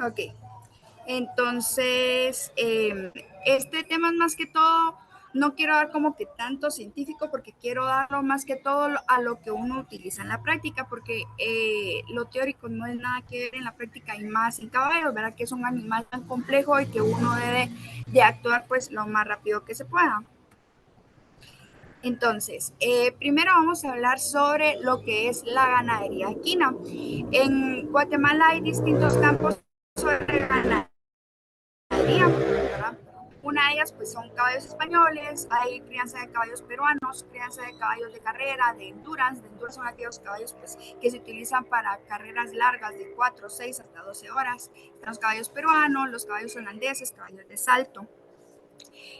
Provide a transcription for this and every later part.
Ok, entonces, este tema es más que todo, no quiero dar como que tanto científico porque quiero darlo más que todo a lo que uno utiliza en la práctica, porque lo teórico no es nada que ver en la práctica y más en caballos, ¿verdad? Que es un animal tan complejo y que uno debe de actuar pues lo más rápido que se pueda. Entonces, primero vamos a hablar sobre lo que es la ganadería equina. En Guatemala hay distintos campos sobre ganadería, ¿verdad? Una de ellas pues son caballos españoles, hay crianza de caballos peruanos, crianza de caballos de carrera, de endurance. De endurance son aquellos caballos pues, que se utilizan para carreras largas de 4, 6 hasta 12 horas. Están los caballos peruanos, los caballos holandeses, caballos de salto.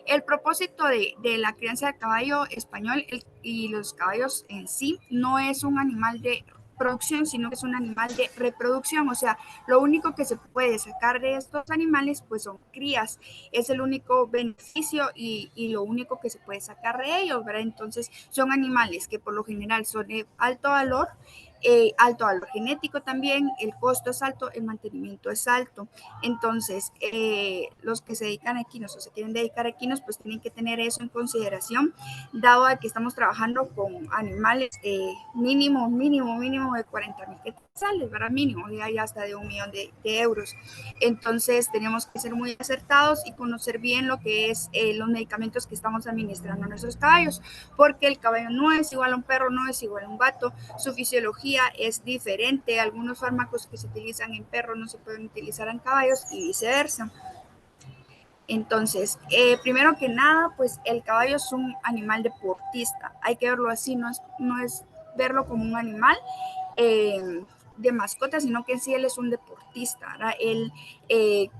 El propósito de la crianza de caballo español y los caballos en sí no es un animal de producción, sino que es un animal de reproducción. O sea, lo único que se puede sacar de estos animales pues son crías. Es el único beneficio y lo único que se puede sacar de ellos, ¿verdad? Entonces son animales que por lo general son de alto valor genético también, el costo es alto, el mantenimiento es alto. Entonces, los que se dedican a equinos o se quieren dedicar a equinos, pues tienen que tener eso en consideración, dado que estamos trabajando con animales mínimo de 40,000 quetzales, ¿verdad? Mínimo, y hasta de 1 millón de euros. Entonces, tenemos que ser muy acertados y conocer bien lo que es los medicamentos que estamos administrando a nuestros caballos, porque el caballo no es igual a un perro, no es igual a un gato, su fisiología es diferente, algunos fármacos que se utilizan en perros no se pueden utilizar en caballos y viceversa. Entonces, primero que nada, pues el caballo es un animal deportista, hay que verlo así, no es verlo como un animal de mascota, sino que en sí él es un deportista, ¿verdad? Él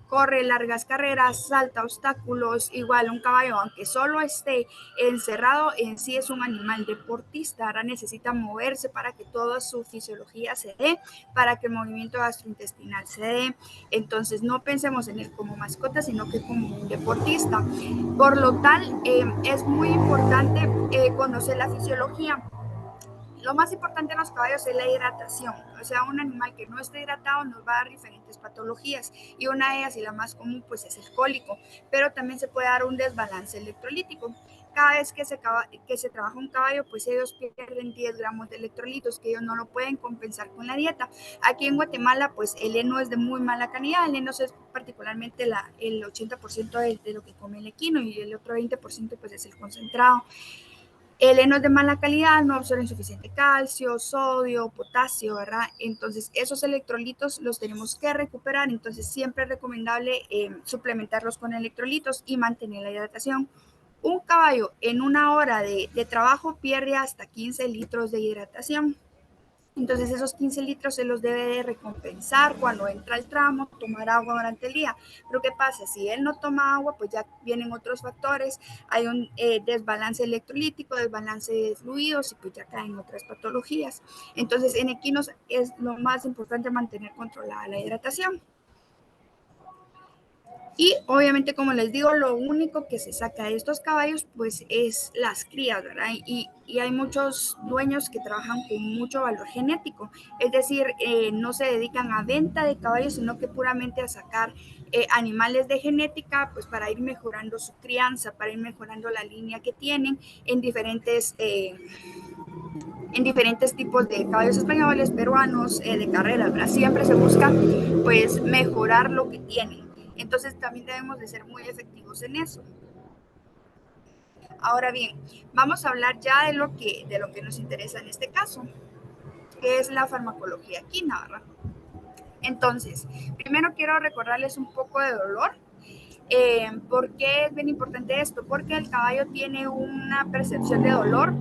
corre largas carreras, salta obstáculos, igual un caballo, aunque solo esté encerrado, en sí es un animal deportista, ¿verdad? Necesita moverse para que toda su fisiología se dé, para que el movimiento gastrointestinal se dé. Entonces no pensemos en él como mascota, sino que como un deportista. Por lo tal, es muy importante conocer la fisiología. Lo más importante en los caballos es la hidratación. O sea, un animal que no esté hidratado nos va a dar diferentes patologías y una de ellas y la más común pues es el cólico, pero también se puede dar un desbalance electrolítico. Cada vez que se trabaja un caballo, pues ellos pierden 10 gramos de electrolitos que ellos no lo pueden compensar con la dieta. Aquí en Guatemala, pues el heno es de muy mala calidad. El heno es particularmente el 80% de lo que come el equino y el otro 20% pues es el concentrado. El heno es de mala calidad, no absorben suficiente calcio, sodio, potasio, ¿verdad? Entonces, esos electrolitos los tenemos que recuperar. Entonces, siempre es recomendable suplementarlos con electrolitos y mantener la hidratación. Un caballo en 1 hora de trabajo pierde hasta 15 litros de hidratación. Entonces esos 15 litros se los debe de recompensar cuando entra el tramo, tomar agua durante el día. Pero ¿qué pasa? Si él no toma agua, pues ya vienen otros factores, hay un desbalance electrolítico, desbalance de fluidos y pues ya caen otras patologías. Entonces en equinos es lo más importante mantener controlada la hidratación. Y obviamente, como les digo, lo único que se saca de estos caballos pues es las crías, ¿verdad? Y hay muchos dueños que trabajan con mucho valor genético, es decir, no se dedican a venta de caballos, sino que puramente a sacar animales de genética, pues para ir mejorando su crianza, para ir mejorando la línea que tienen en diferentes tipos de caballos españoles, peruanos, de carrera, ¿verdad? Siempre se busca pues mejorar lo que tienen. Entonces también debemos de ser muy efectivos en eso. Ahora bien, vamos a hablar ya de lo que nos interesa en este caso, que es la farmacología equina, ¿verdad? Entonces, primero quiero recordarles un poco de dolor. ¿Por qué es bien importante esto? Porque el caballo tiene una percepción de dolor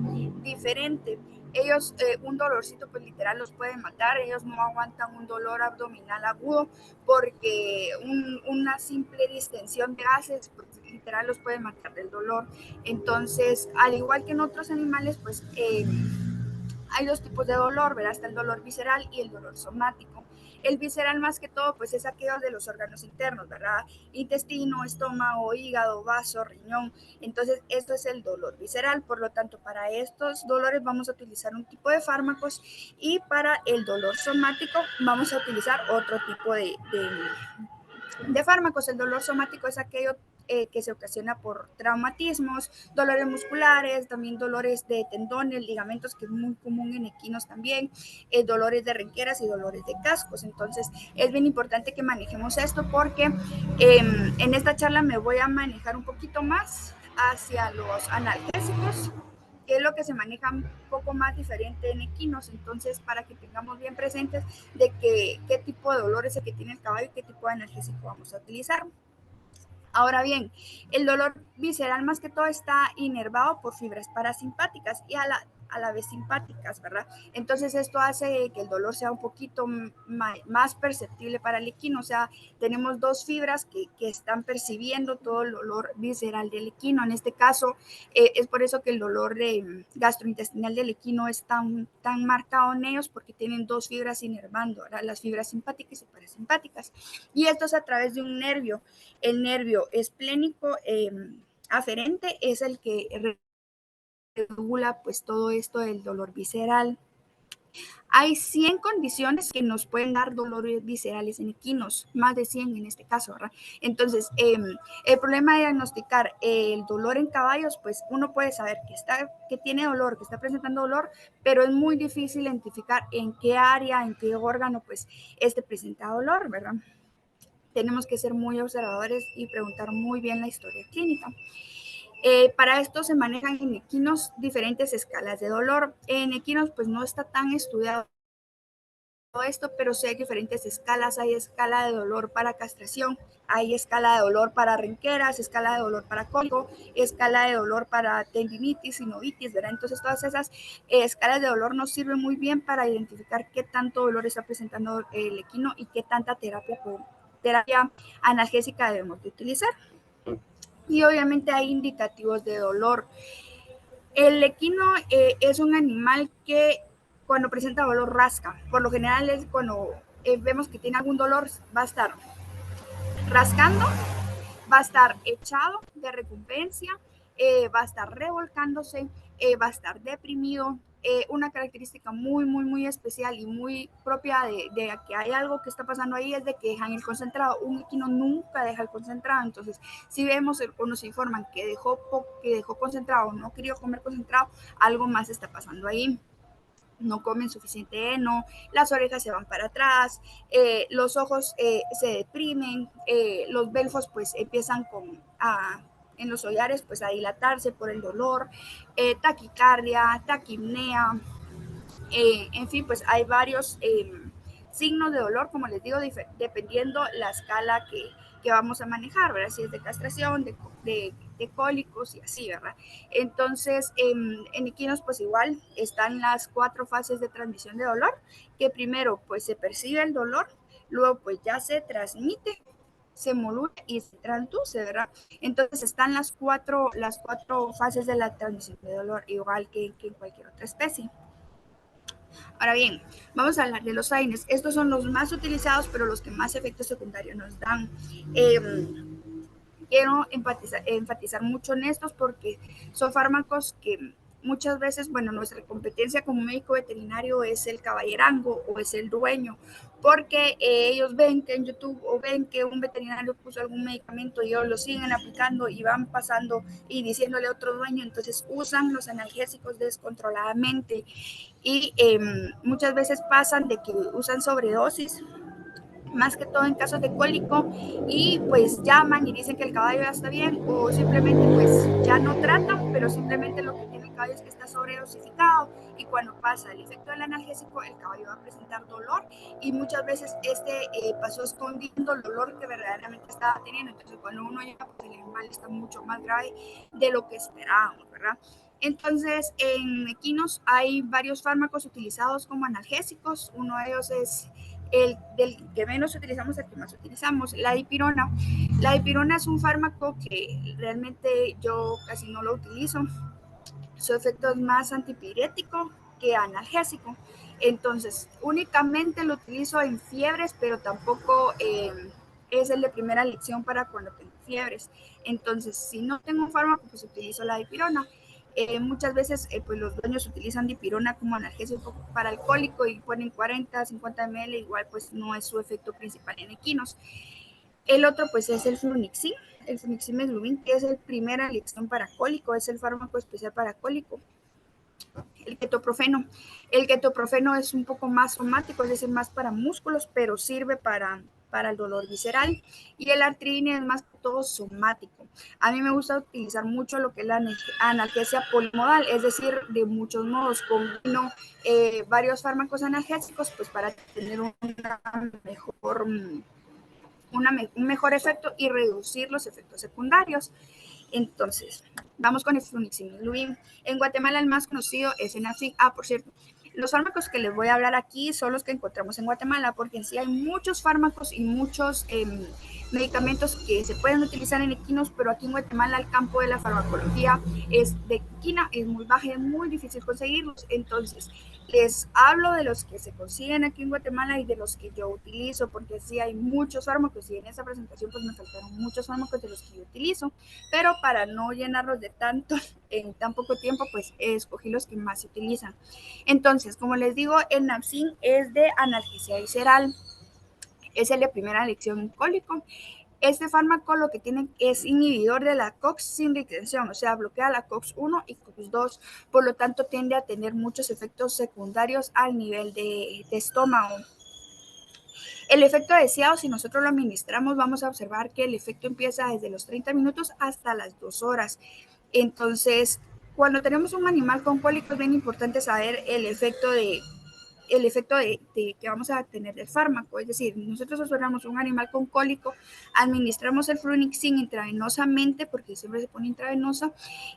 diferente. Ellos, un dolorcito, pues literal los pueden matar. Ellos no aguantan un dolor abdominal agudo porque una simple distensión de gases, pues literal los puede matar del dolor. Entonces, al igual que en otros animales, pues hay dos tipos de dolor, ¿verdad? Está el dolor visceral y el dolor somático. El visceral más que todo pues es aquello de los órganos internos, ¿verdad? Intestino, estómago, hígado, vaso, riñón. Entonces esto es el dolor visceral, por lo tanto para estos dolores vamos a utilizar un tipo de fármacos y para el dolor somático vamos a utilizar otro tipo de fármacos. El dolor somático es aquello que se ocasiona por traumatismos, dolores musculares, también dolores de tendones, ligamentos, que es muy común en equinos también, dolores de renqueras y dolores de cascos. Entonces es bien importante que manejemos esto porque en esta charla me voy a manejar un poquito más hacia los analgésicos, que es lo que se maneja un poco más diferente en equinos. Entonces, para que tengamos bien presentes de qué tipo de dolor es el que tiene el caballo y qué tipo de analgésico vamos a utilizar. Ahora bien, el dolor visceral más que todo está inervado por fibras parasimpáticas y a la vez simpáticas, ¿verdad? Entonces esto hace que el dolor sea un poquito más perceptible para el equino. O sea, tenemos dos fibras que están percibiendo todo el dolor visceral del equino. En este caso, es por eso que el dolor gastrointestinal del equino es tan marcado en ellos, porque tienen dos fibras inervando, ¿verdad? Las fibras simpáticas y parasimpáticas. Y esto es a través de un nervio. El nervio esplénico aferente es el que regula pues todo esto del dolor visceral. Hay 100 condiciones que nos pueden dar dolores viscerales en equinos, más de 100 en este caso, ¿verdad? Entonces, el problema de diagnosticar el dolor en caballos, pues uno puede saber que tiene dolor, que está presentando dolor, pero es muy difícil identificar en qué área, en qué órgano, pues, presenta dolor, ¿verdad? Tenemos que ser muy observadores y preguntar muy bien la historia clínica. Para esto se manejan en equinos diferentes escalas de dolor. En equinos pues no está tan estudiado esto, pero sí hay diferentes escalas. Hay escala de dolor para castración, hay escala de dolor para renqueras, escala de dolor para cólico, escala de dolor para tendinitis, sinovitis, ¿verdad? Entonces todas esas escalas de dolor nos sirven muy bien para identificar qué tanto dolor está presentando el equino y qué tanta terapia analgésica debemos de utilizar. Y obviamente hay indicativos de dolor. El equino es un animal que cuando presenta dolor rasca. Por lo general es cuando vemos que tiene algún dolor, va a estar rascando, va a estar echado de recompensa, va a estar revolcándose, va a estar deprimido. Una característica muy especial y muy propia de que hay algo que está pasando ahí es de que dejan el concentrado. Un equino nunca deja el concentrado. Entonces, si vemos o nos informan que dejó concentrado, no quería comer concentrado, algo más está pasando ahí. No comen suficiente heno, las orejas se van para atrás, los ojos se deprimen, los belfos pues empiezan en los hollares pues a dilatarse por el dolor, taquicardia, taquipnea, en fin, pues hay varios signos de dolor, como les digo, dependiendo la escala que vamos a manejar, ¿verdad? Si es de castración, de cólicos y así, ¿verdad? Entonces, en equinos pues igual están las 4 fases de transmisión de dolor, que primero pues se percibe el dolor, luego pues ya se transmite, se modula y se transduce, ¿verdad? Entonces están las cuatro fases de la transmisión de dolor, igual que en cualquier otra especie. Ahora bien, vamos a hablar de los AINES. Estos son los más utilizados, pero los que más efectos secundarios nos dan. Quiero enfatizar mucho en estos porque son fármacos que muchas veces, bueno, nuestra competencia como médico veterinario es el caballerango o es el dueño, porque ellos ven que en YouTube o ven que un veterinario puso algún medicamento y ellos lo siguen aplicando y van pasando y diciéndole a otro dueño, entonces usan los analgésicos descontroladamente y muchas veces pasan de que usan sobredosis, más que todo en casos de cólico, y pues llaman y dicen que el caballo ya está bien, o simplemente pues ya no tratan, pero simplemente lo que tiene el caballo es que está sobredosificado, y cuando pasa el efecto del analgésico el caballo va a presentar dolor, y muchas veces pasó escondiendo el dolor que verdaderamente estaba teniendo. Entonces cuando uno llega pues el animal está mucho más grave de lo que esperábamos, ¿verdad? Entonces, en equinos hay varios fármacos utilizados como analgésicos. Uno de ellos es el del que menos utilizamos, el que más utilizamos, la dipirona. La dipirona es un fármaco que realmente yo casi no lo utilizo. Su efecto es más antipirético que analgésico. Entonces, únicamente lo utilizo en fiebres, pero tampoco es el de primera elección para cuando tengo fiebres. Entonces, si no tengo un fármaco, pues utilizo la dipirona. Muchas veces pues los dueños utilizan dipirona como analgésico para alcohólico y ponen 40, 50 ml, igual pues no es su efecto principal en equinos. El otro pues es el flunixin, el fluniximab, que es el primera elección para cólico, es el fármaco especial para cólico. El ketoprofeno. El ketoprofeno es un poco más somático, es decir, más para músculos, pero sirve para el dolor visceral. Y el artrine es más que todo somático. A mí me gusta utilizar mucho lo que es la analgesia polimodal, es decir, de muchos modos, combino varios fármacos analgésicos pues para tener un mejor efecto y reducir los efectos secundarios. Entonces, vamos con el fluniximab. En Guatemala el más conocido es el Nafig. Por cierto, los fármacos que les voy a hablar aquí son los que encontramos en Guatemala, porque en sí hay muchos fármacos y muchos medicamentos que se pueden utilizar en equinos, pero aquí en Guatemala el campo de la farmacología es de equina, es muy baja, es muy difícil conseguirlos. Entonces, les hablo de los que se consiguen aquí en Guatemala y de los que yo utilizo, porque sí hay muchos fármacos y en esta presentación pues me faltaron muchos fármacos de los que yo utilizo, pero para no llenarlos de tanto en tan poco tiempo, pues escogí los que más se utilizan. Entonces, como les digo, el Napsin es de analgesia visceral, es el de primera elección en cólico. Este fármaco lo que tiene es inhibidor de la COX sin retención, o sea, bloquea la COX-1 y COX-2, por lo tanto tiende a tener muchos efectos secundarios al nivel de estómago. El efecto deseado, si nosotros lo administramos, vamos a observar que el efecto empieza desde los 30 minutos hasta las 2 horas. Entonces, cuando tenemos un animal con cólico, es bien importante saber el efecto de que vamos a tener del fármaco. Es decir, nosotros observamos un animal con cólico, administramos el flunixin intravenosamente, porque siempre se pone intravenosa,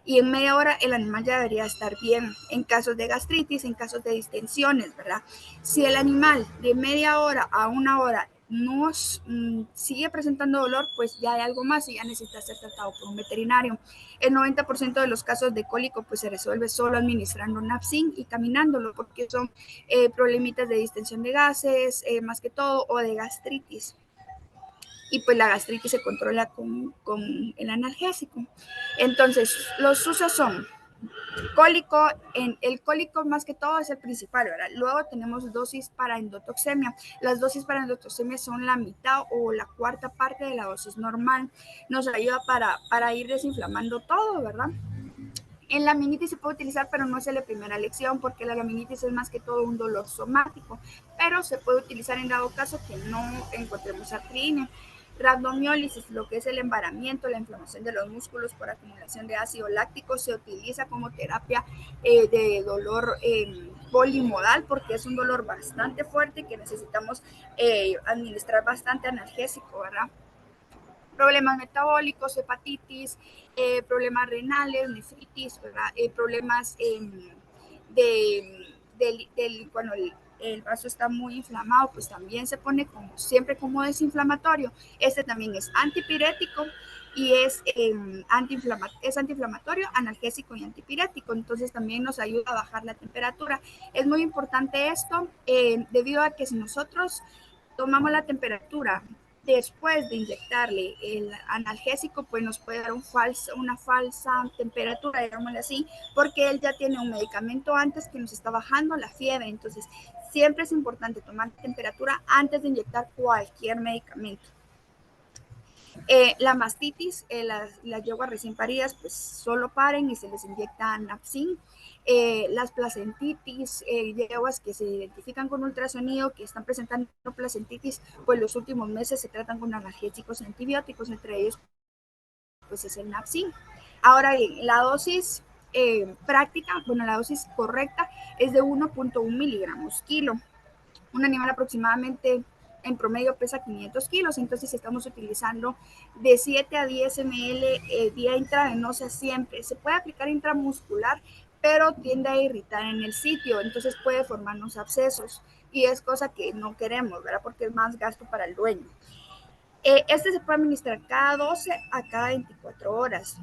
y en media hora el animal ya debería estar bien. En casos de gastritis, en casos de distensiones, ¿verdad? Si el animal de media hora a una hora nos sigue presentando dolor, pues ya hay algo más y ya necesita ser tratado por un veterinario. El 90% de los casos de cólico pues se resuelve solo administrando Napsin y caminándolo, porque son problemitas de distensión de gases, más que todo, o de gastritis. Y pues la gastritis se controla con el analgésico. Entonces, los usos son cólico, el cólico más que todo es el principal, ¿verdad? Luego tenemos dosis para endotoxemia. Las dosis para endotoxemia son la mitad o la cuarta parte de la dosis normal. Nos ayuda para ir desinflamando todo, ¿verdad? En la laminitis se puede utilizar, pero no es la primera elección, porque la laminitis es más que todo un dolor somático, pero se puede utilizar en dado caso que no encontremos artrina. Rhabdomiólisis, lo que es el embaramiento, la inflamación de los músculos por acumulación de ácido láctico, se utiliza como terapia de dolor polimodal, porque es un dolor bastante fuerte que necesitamos administrar bastante analgésico, ¿verdad? Problemas metabólicos, hepatitis, problemas renales, nefritis, problemas cuando el vaso está muy inflamado, pues también se pone como siempre como desinflamatorio. Este también es antipirético y es antiinflamatorio, analgésico y antipirético. Entonces también nos ayuda a bajar la temperatura. Es muy importante esto debido a que si nosotros tomamos la temperatura después de inyectarle el analgésico, pues nos puede dar una falsa temperatura, digámosle así, porque él ya tiene un medicamento antes que nos está bajando la fiebre. Entonces, siempre es importante tomar temperatura antes de inyectar cualquier medicamento. La mastitis, las yeguas recién paridas, pues solo paren y se les inyecta Napsin. Las placentitis, yeguas que se identifican con ultrasonido, que están presentando placentitis, pues los últimos meses se tratan con analgésicos y antibióticos, entre ellos pues es el Napsin. Ahora bien, la dosis práctica, bueno, la dosis correcta es de 1.1 miligramos kilo. Un animal aproximadamente en promedio pesa 500 kilos, entonces estamos utilizando de 7 a 10 ml vía intravenosa siempre. Se puede aplicar intramuscular, pero tiende a irritar en el sitio, entonces puede formarnos abscesos y es cosa que no queremos, ¿verdad? Porque es más gasto para el dueño. Este se puede administrar cada 12 a cada 24 horas.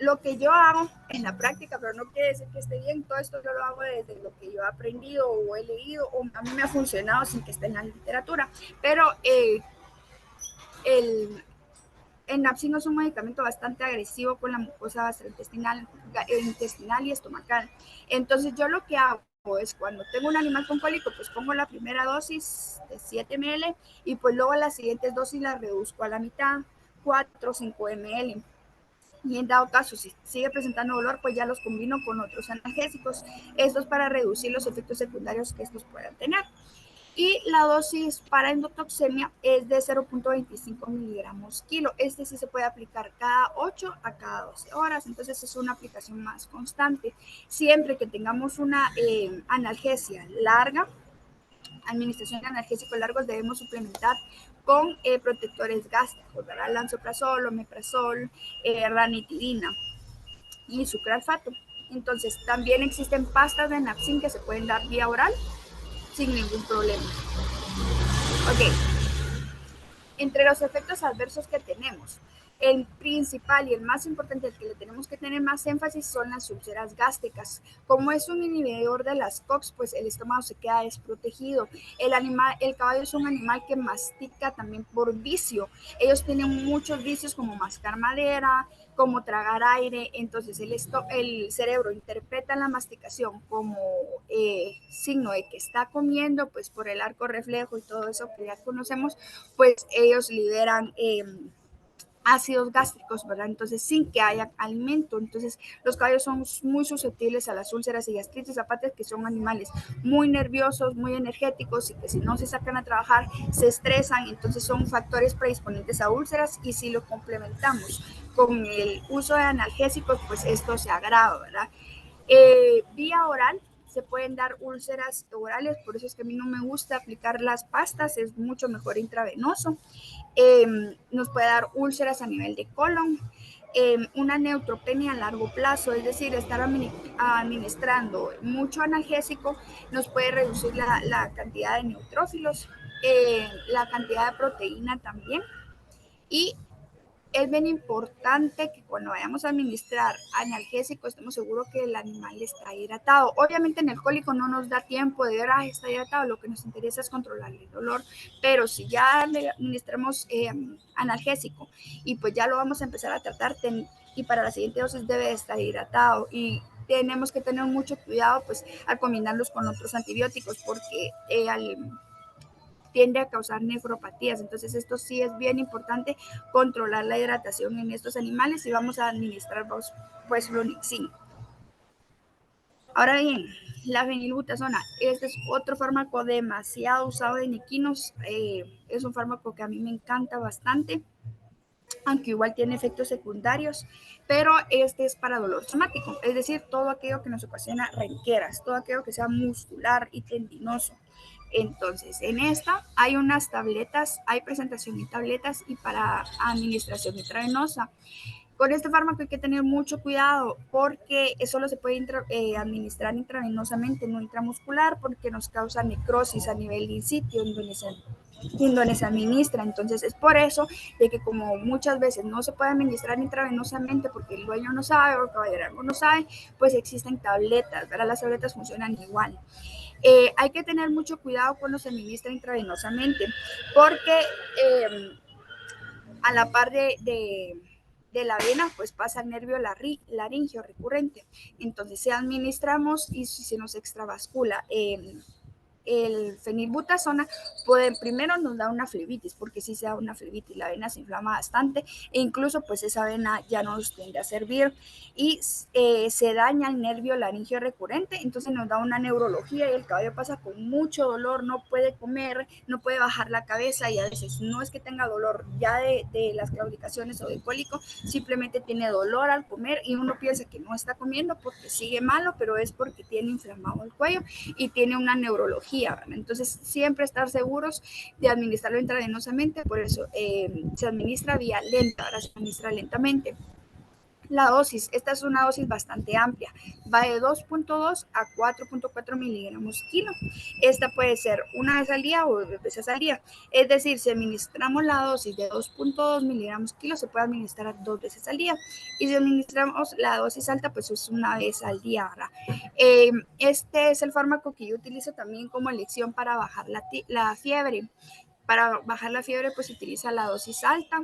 lo que yo hago en la práctica, pero no quiere decir que esté bien, todo esto yo lo hago desde lo que yo he aprendido o he leído o a mí me ha funcionado sin que esté en la literatura, pero el Napsin es un medicamento bastante agresivo con la mucosa intestinal y estomacal. Entonces yo lo que hago es cuando tengo un animal con cólico, pues pongo la primera dosis de 7 ml y pues luego las siguientes dosis las reduzco a la mitad, 4 o 5 ml. Y en dado caso, si sigue presentando dolor, pues ya los combino con otros analgésicos. Esto es para reducir los efectos secundarios que estos puedan tener. Y la dosis para endotoxemia es de 0.25 miligramos kilo. Este sí se puede aplicar cada 8 a cada 12 horas, entonces es una aplicación más constante. Siempre que tengamos una analgesia larga, administración de analgésicos largos, debemos suplementar con protectores gástricos, ¿verdad? Lansoprazol, omeprazol, ranitidina y sucralfato. Entonces, también existen pastas de Napsin que se pueden dar vía oral sin ningún problema. Ok, entre los efectos adversos que tenemos, el principal y el más importante, el que le tenemos que tener más énfasis, son las úlceras gástricas. Como es un inhibidor de las COX, pues el estómago se queda desprotegido. El caballo es un animal que mastica también por vicio. Ellos tienen muchos vicios como mascar madera, como tragar aire, entonces el cerebro interpreta la masticación como signo de que está comiendo, pues por el arco reflejo y todo eso que ya conocemos, pues ellos liberan ácidos gástricos, ¿verdad? Entonces, sin que haya alimento. Entonces, los caballos son muy susceptibles a las úlceras y gastritis, aparte de que son animales muy nerviosos, muy energéticos y que si no se sacan a trabajar, se estresan. Entonces, son factores predisponentes a úlceras y si lo complementamos con el uso de analgésicos, pues esto se agrava, ¿verdad? Vía oral se pueden dar úlceras orales, por eso es que a mí no me gusta aplicar las pastas, es mucho mejor intravenoso. Nos puede dar úlceras a nivel de colon, una neutropenia a largo plazo, es decir, estar administrando mucho analgésico nos puede reducir la cantidad de neutrófilos, la cantidad de proteína también. Y es bien importante que cuando vayamos a administrar analgésico estemos seguros que el animal está hidratado. Obviamente en el cólico no nos da tiempo de ver, está hidratado, lo que nos interesa es controlar el dolor, pero si ya le administramos analgésico y pues ya lo vamos a empezar a tratar y para la siguiente dosis debe estar hidratado y tenemos que tener mucho cuidado pues al combinarlos con otros antibióticos porque tiende a causar nefropatías. Entonces esto sí es bien importante controlar la hidratación en estos animales y vamos a administrar pues flunixin. Ahora bien, la fenilbutazona, este es otro fármaco demasiado usado en equinos, es un fármaco que a mí me encanta bastante, aunque igual tiene efectos secundarios, pero este es para dolor somático, es decir, todo aquello que nos ocasiona renqueras, todo aquello que sea muscular y tendinoso. Entonces, en esta hay unas tabletas, hay presentación de tabletas y para administración intravenosa. Con este fármaco hay que tener mucho cuidado porque solo se puede administrar intravenosamente, no intramuscular, porque nos causa necrosis a nivel in situ, donde se administra. Entonces es por eso de que como muchas veces no se puede administrar intravenosamente porque el dueño no sabe o el caballero no sabe, pues existen tabletas, ¿verdad? Las tabletas funcionan igual. Hay que tener mucho cuidado cuando se administra intravenosamente porque a la par de la vena, pues pasa el nervio laringio recurrente. Entonces, si administramos y si se nos extravascula el fenilbutazona, pues primero nos da una flebitis, porque si se da una flebitis, la vena se inflama bastante e incluso pues esa vena ya no nos tiende a servir y se daña el nervio laringio recurrente, entonces nos da una neurología y el caballo pasa con mucho dolor, no puede comer, no puede bajar la cabeza y a veces no es que tenga dolor ya de las claudicaciones o del cólico, simplemente tiene dolor al comer y uno piensa que no está comiendo porque sigue malo, pero es porque tiene inflamado el cuello y tiene una neurología. Entonces, siempre estar seguros de administrarlo intravenosamente, por eso se administra vía lenta, ahora se administra lentamente. La dosis, esta es una dosis bastante amplia, va de 2.2 a 4.4 miligramos kilo. Esta puede ser una vez al día o 2 veces al día. Es decir, si administramos la dosis de 2.2 miligramos kilo, se puede administrar 2 veces al día. Y si administramos la dosis alta, pues es una vez al día, ¿verdad? Este es el fármaco que yo utilizo también como elección para bajar la fiebre. Para bajar la fiebre, pues se utiliza la dosis alta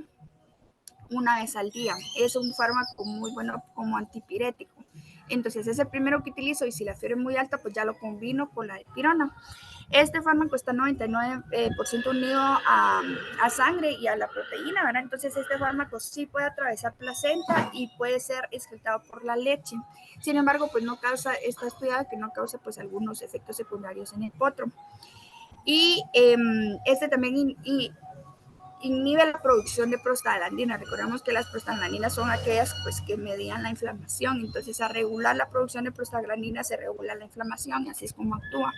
una vez al día. Es un fármaco muy bueno como antipirético. Entonces es el primero que utilizo y si la fiebre es muy alta, pues ya lo combino con la dipirona. Este fármaco está 99% unido a sangre y a la proteína, ¿verdad? Entonces este fármaco sí puede atravesar placenta y puede ser excretado por la leche. Sin embargo, pues no causa, está estudiado que no causa pues algunos efectos secundarios en el potro. Y este también inhibe la producción de prostaglandina. Recordemos que las prostaglandinas son aquellas pues, que median la inflamación. Entonces, al regular la producción de prostaglandina se regula la inflamación y así es como actúa.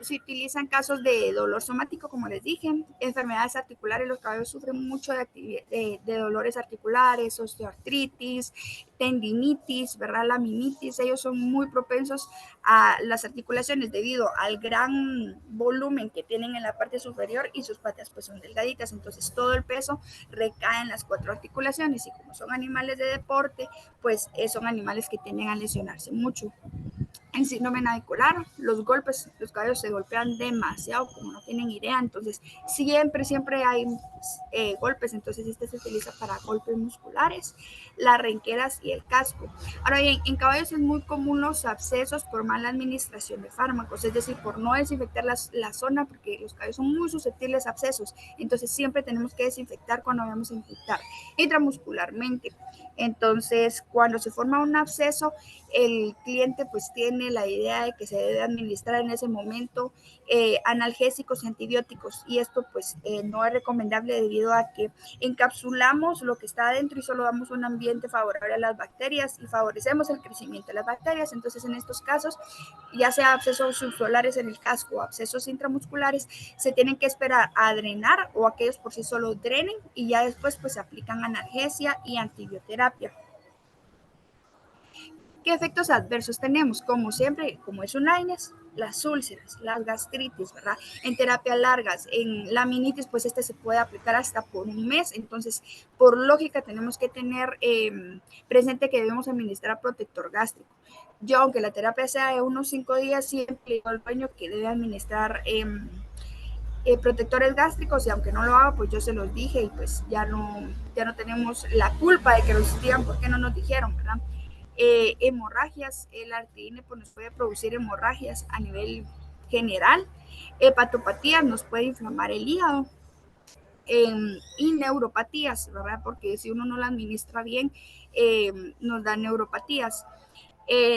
Se utilizan casos de dolor somático, como les dije, enfermedades articulares. Los caballos sufren mucho de dolores articulares, osteoartritis, tendinitis, ¿verdad? Laminitis. Ellos son muy propensos a las articulaciones debido al gran volumen que tienen en la parte superior y sus patas pues son delgaditas. Entonces todo el peso recae en las 4 articulaciones y como son animales de deporte, pues son animales que tienden a lesionarse mucho. En síndrome navicular, los golpes, los caballos se golpean demasiado, como no tienen idea, entonces siempre hay golpes, entonces este se utiliza para golpes musculares, las renqueras y el casco. Ahora bien, en caballos es muy común los abscesos por mala administración de fármacos, es decir, por no desinfectar la zona, porque los caballos son muy susceptibles a abscesos, entonces siempre tenemos que desinfectar cuando vamos a infectar intramuscularmente. Entonces, cuando se forma un absceso, el cliente pues tiene la idea de que se debe administrar en ese momento analgésicos y antibióticos y esto pues no es recomendable debido a que encapsulamos lo que está adentro y solo damos un ambiente favorable a las bacterias y favorecemos el crecimiento de las bacterias. Entonces en estos casos, ya sea abscesos subsolares en el casco o abscesos intramusculares, se tienen que esperar a drenar o aquellos por sí solo drenen y ya después pues se aplican analgesia y antibioterapia. ¿Qué efectos adversos tenemos? Como siempre, como es un AINES, las úlceras, las gastritis, ¿verdad? En terapias largas, en laminitis, pues este se puede aplicar hasta por un mes. Entonces, por lógica, tenemos que tener presente que debemos administrar protector gástrico. Yo, aunque la terapia sea de unos 5 días, siempre digo al dueño que debe administrar protectores gástricos y aunque no lo haga, pues yo se los dije y pues ya no tenemos la culpa de que nos digan por qué no nos dijeron, ¿verdad? Hemorragias, el artidine pues, nos puede producir hemorragias a nivel general, hepatopatías nos puede inflamar el hígado y neuropatías, ¿verdad? Porque si uno no la administra bien, nos da neuropatías.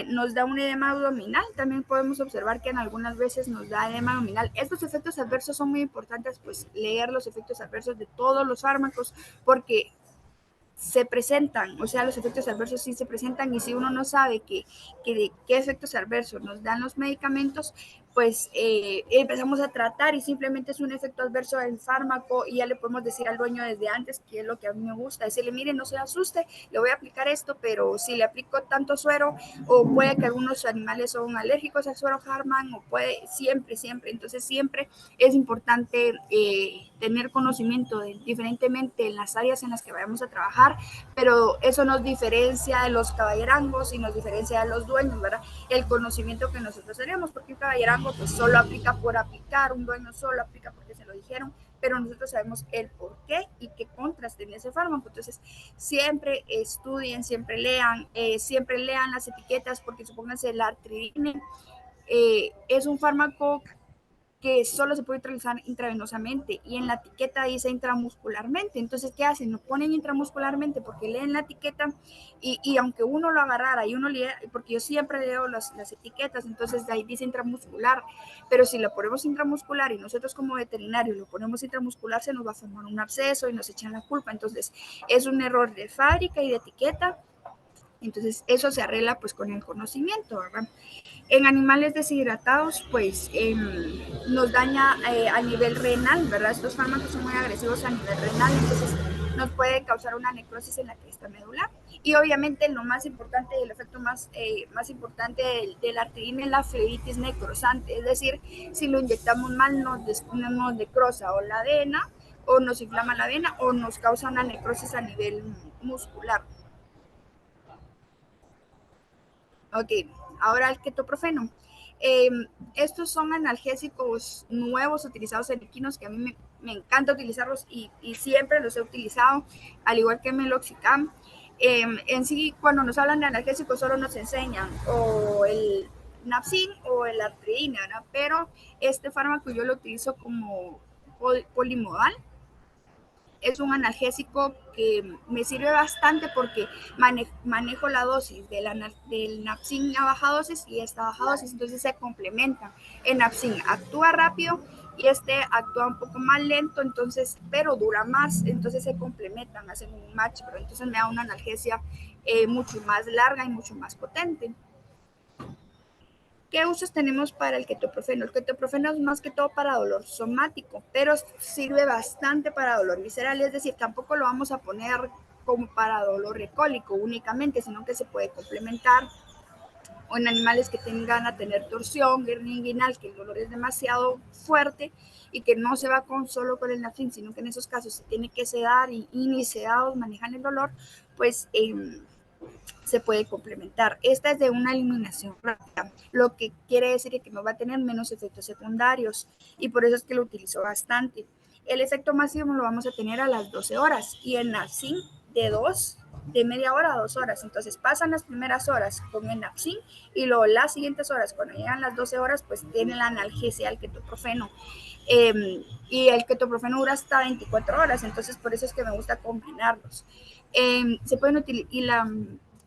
Nos da un edema abdominal, también podemos observar que en algunas veces nos da edema abdominal. Estos efectos adversos son muy importantes, pues leer los efectos adversos de todos los fármacos, porque se presentan, o sea, los efectos adversos sí se presentan y si uno no sabe de qué efectos adversos nos dan los medicamentos, pues empezamos a tratar y simplemente es un efecto adverso del fármaco y ya le podemos decir al dueño desde antes que es lo que a mí me gusta, decirle, mire, no se asuste, le voy a aplicar esto, pero si le aplico tanto suero o puede que algunos animales son alérgicos al suero Harman o puede, siempre, entonces siempre es importante tener conocimiento diferentemente en las áreas en las que vayamos a trabajar, pero eso nos diferencia de los caballerangos y nos diferencia de los dueños, ¿verdad? El conocimiento que nosotros tenemos, porque un caballerango pues solo aplica por aplicar, un dueño solo aplica porque se lo dijeron, pero nosotros sabemos el por qué y qué contras tiene ese fármaco. Entonces, siempre estudien, siempre lean las etiquetas, porque supónganse el artridine es un fármaco que solo se puede utilizar intravenosamente y en la etiqueta dice intramuscularmente. Entonces, ¿qué hacen? Lo ponen intramuscularmente porque leen la etiqueta y aunque uno lo agarrara y uno lee, porque yo siempre leo las etiquetas, entonces de ahí dice intramuscular, pero si lo ponemos intramuscular y nosotros como veterinarios lo ponemos intramuscular, se nos va a formar un absceso y nos echan la culpa. Entonces, es un error de fábrica y de etiqueta. Entonces, eso se arregla pues con el conocimiento, ¿verdad? En animales deshidratados, pues nos daña a nivel renal, ¿verdad? Estos fármacos son muy agresivos a nivel renal, entonces nos puede causar una necrosis en la cresta medular. Y obviamente lo más importante, el efecto más importante de la artrina es la flebitis necrosante, es decir, si lo inyectamos mal nos necrosa o la vena, o nos inflama la vena, o nos causa una necrosis a nivel muscular. Ok, ahora el ketoprofeno. Estos son analgésicos nuevos utilizados en equinos que a mí me encanta utilizarlos y siempre los he utilizado, al igual que meloxicam. En sí, cuando nos hablan de analgésicos, solo nos enseñan o el Napsin o el Artreina, ¿no? Pero este fármaco yo lo utilizo como polimodal. Es un analgésico que me sirve bastante porque manejo la dosis del Napsin a baja dosis y esta baja dosis, entonces se complementan. El Napsin actúa rápido y este actúa un poco más lento, entonces, pero dura más, entonces se complementan, hacen un match, pero entonces me da una analgesia mucho más larga y mucho más potente. ¿Qué usos tenemos para el ketoprofeno? El ketoprofeno es más que todo para dolor somático, pero sirve bastante para dolor visceral, es decir, tampoco lo vamos a poner como para dolor recólico únicamente, sino que se puede complementar o en animales que tengan a tener torsión, hernia inguinal, que el dolor es demasiado fuerte y que no se va solo con el Napsin, sino que en esos casos se tiene que sedar y ni sedados manejan el dolor, pues se puede complementar. Esta es de una eliminación rápida, lo que quiere decir que no va a tener menos efectos secundarios y por eso es que lo utilizo bastante. El efecto máximo lo vamos a tener a las 12 horas y en Napsin de media hora a 2 horas. Entonces pasan las primeras horas con el Napsin y luego las siguientes horas, cuando llegan las 12 horas, pues tiene la analgesia del ketoprofeno. Y el ketoprofeno dura hasta 24 horas, entonces por eso es que me gusta combinarlos. Se pueden utilizar,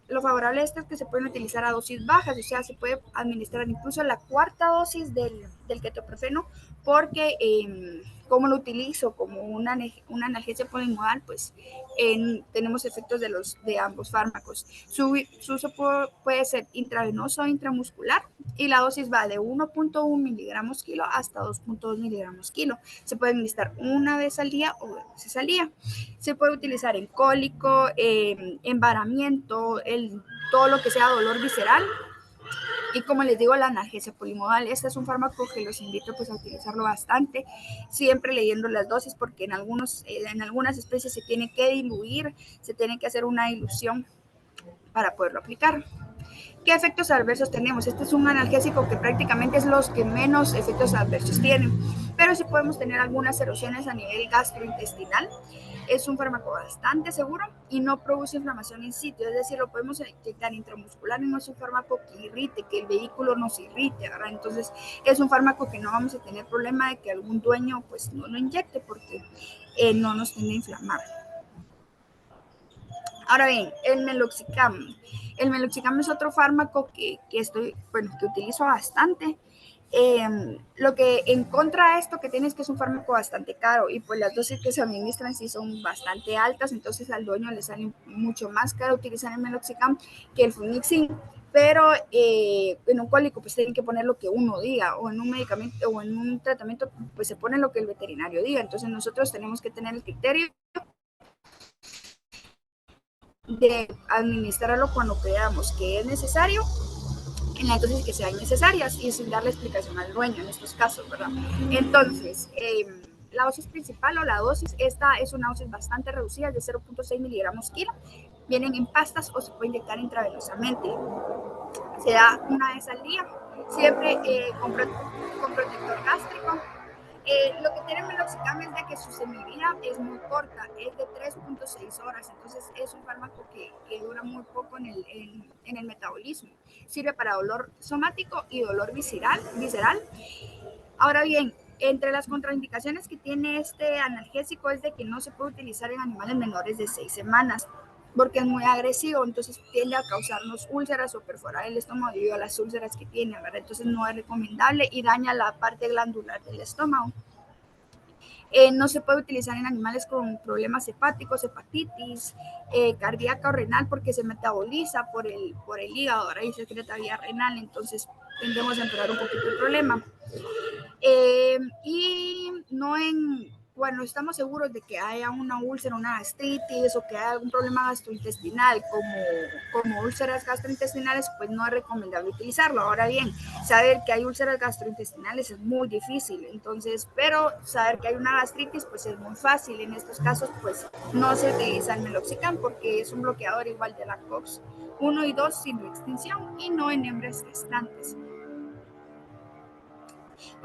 lo favorable de esto es que se pueden utilizar a dosis bajas, o sea, se puede administrar incluso la cuarta dosis del ketoprofeno, porque como lo utilizo como una analgesia polimodal, pues tenemos efectos de ambos fármacos. Su uso puede ser intravenoso o intramuscular y la dosis va de 1.1 miligramos kilo hasta 2.2 miligramos kilo. Se puede administrar una vez al día o 2 veces al día. Se puede utilizar en cólico, embaramiento, todo lo que sea dolor visceral. Y como les digo, la analgesia polimodal, este es un fármaco que los invito pues a utilizarlo bastante, siempre leyendo las dosis, porque en algunas especies se tiene que diluir, se tiene que hacer una dilución para poderlo aplicar. ¿Qué efectos adversos tenemos? Este es un analgésico que prácticamente es los que menos efectos adversos tienen, pero sí podemos tener algunas erosiones a nivel gastrointestinal. Es un fármaco bastante seguro y no produce inflamación in situ, es decir, lo podemos inyectar intramuscular y no es un fármaco que irrite, que el vehículo nos irrite, ¿verdad? Entonces es un fármaco que no vamos a tener problema de que algún dueño pues no lo inyecte porque no nos tiende a inflamar. Ahora bien, el meloxicam. El meloxicam es otro fármaco que utilizo bastante. Lo que en contra de esto que tienes que es un fármaco bastante caro y pues las dosis que se administran sí son bastante altas, entonces al dueño le sale mucho más caro utilizar el meloxicam que el flunixin, pero en un cólico pues tienen que poner lo que uno diga, o en un medicamento o en un tratamiento pues se pone lo que el veterinario diga, entonces nosotros tenemos que tener el criterio de administrarlo cuando creamos que es necesario en las dosis que sean necesarias y sin darle explicación al dueño en estos casos, ¿verdad? Entonces, la dosis principal o la dosis, esta es una dosis bastante reducida, de 0.6 miligramos kilo. Vienen en pastas o se puede inyectar intravenosamente. Se da una vez al día, siempre con protector gástrico. Lo que tiene el meloxicam es de que su semivida es muy corta, es de 3.6 horas, entonces es un fármaco que dura muy poco en el metabolismo. Sirve para dolor somático y dolor visceral. Ahora bien, entre las contraindicaciones que tiene este analgésico es de que no se puede utilizar en animales menores de 6 semanas porque es muy agresivo, entonces tiende a causarnos úlceras o perforar el estómago debido a las úlceras que tiene, ¿verdad? Entonces no es recomendable y daña la parte glandular del estómago. No se puede utilizar en animales con problemas hepáticos, hepatitis, cardíaca o renal porque se metaboliza por el hígado, ¿verdad? Y secreta vía renal, entonces tendemos a empeorar un poquito el problema. Y no en cuando estamos seguros de que haya una úlcera, una gastritis o que haya algún problema gastrointestinal como úlceras gastrointestinales, pues no es recomendable utilizarlo. Ahora bien, saber que hay úlceras gastrointestinales es muy difícil, entonces, pero saber que hay una gastritis pues es muy fácil. En estos casos pues no se utiliza el meloxicam porque es un bloqueador igual de la COX 1 y 2 sin extinción y no en hembras gestantes.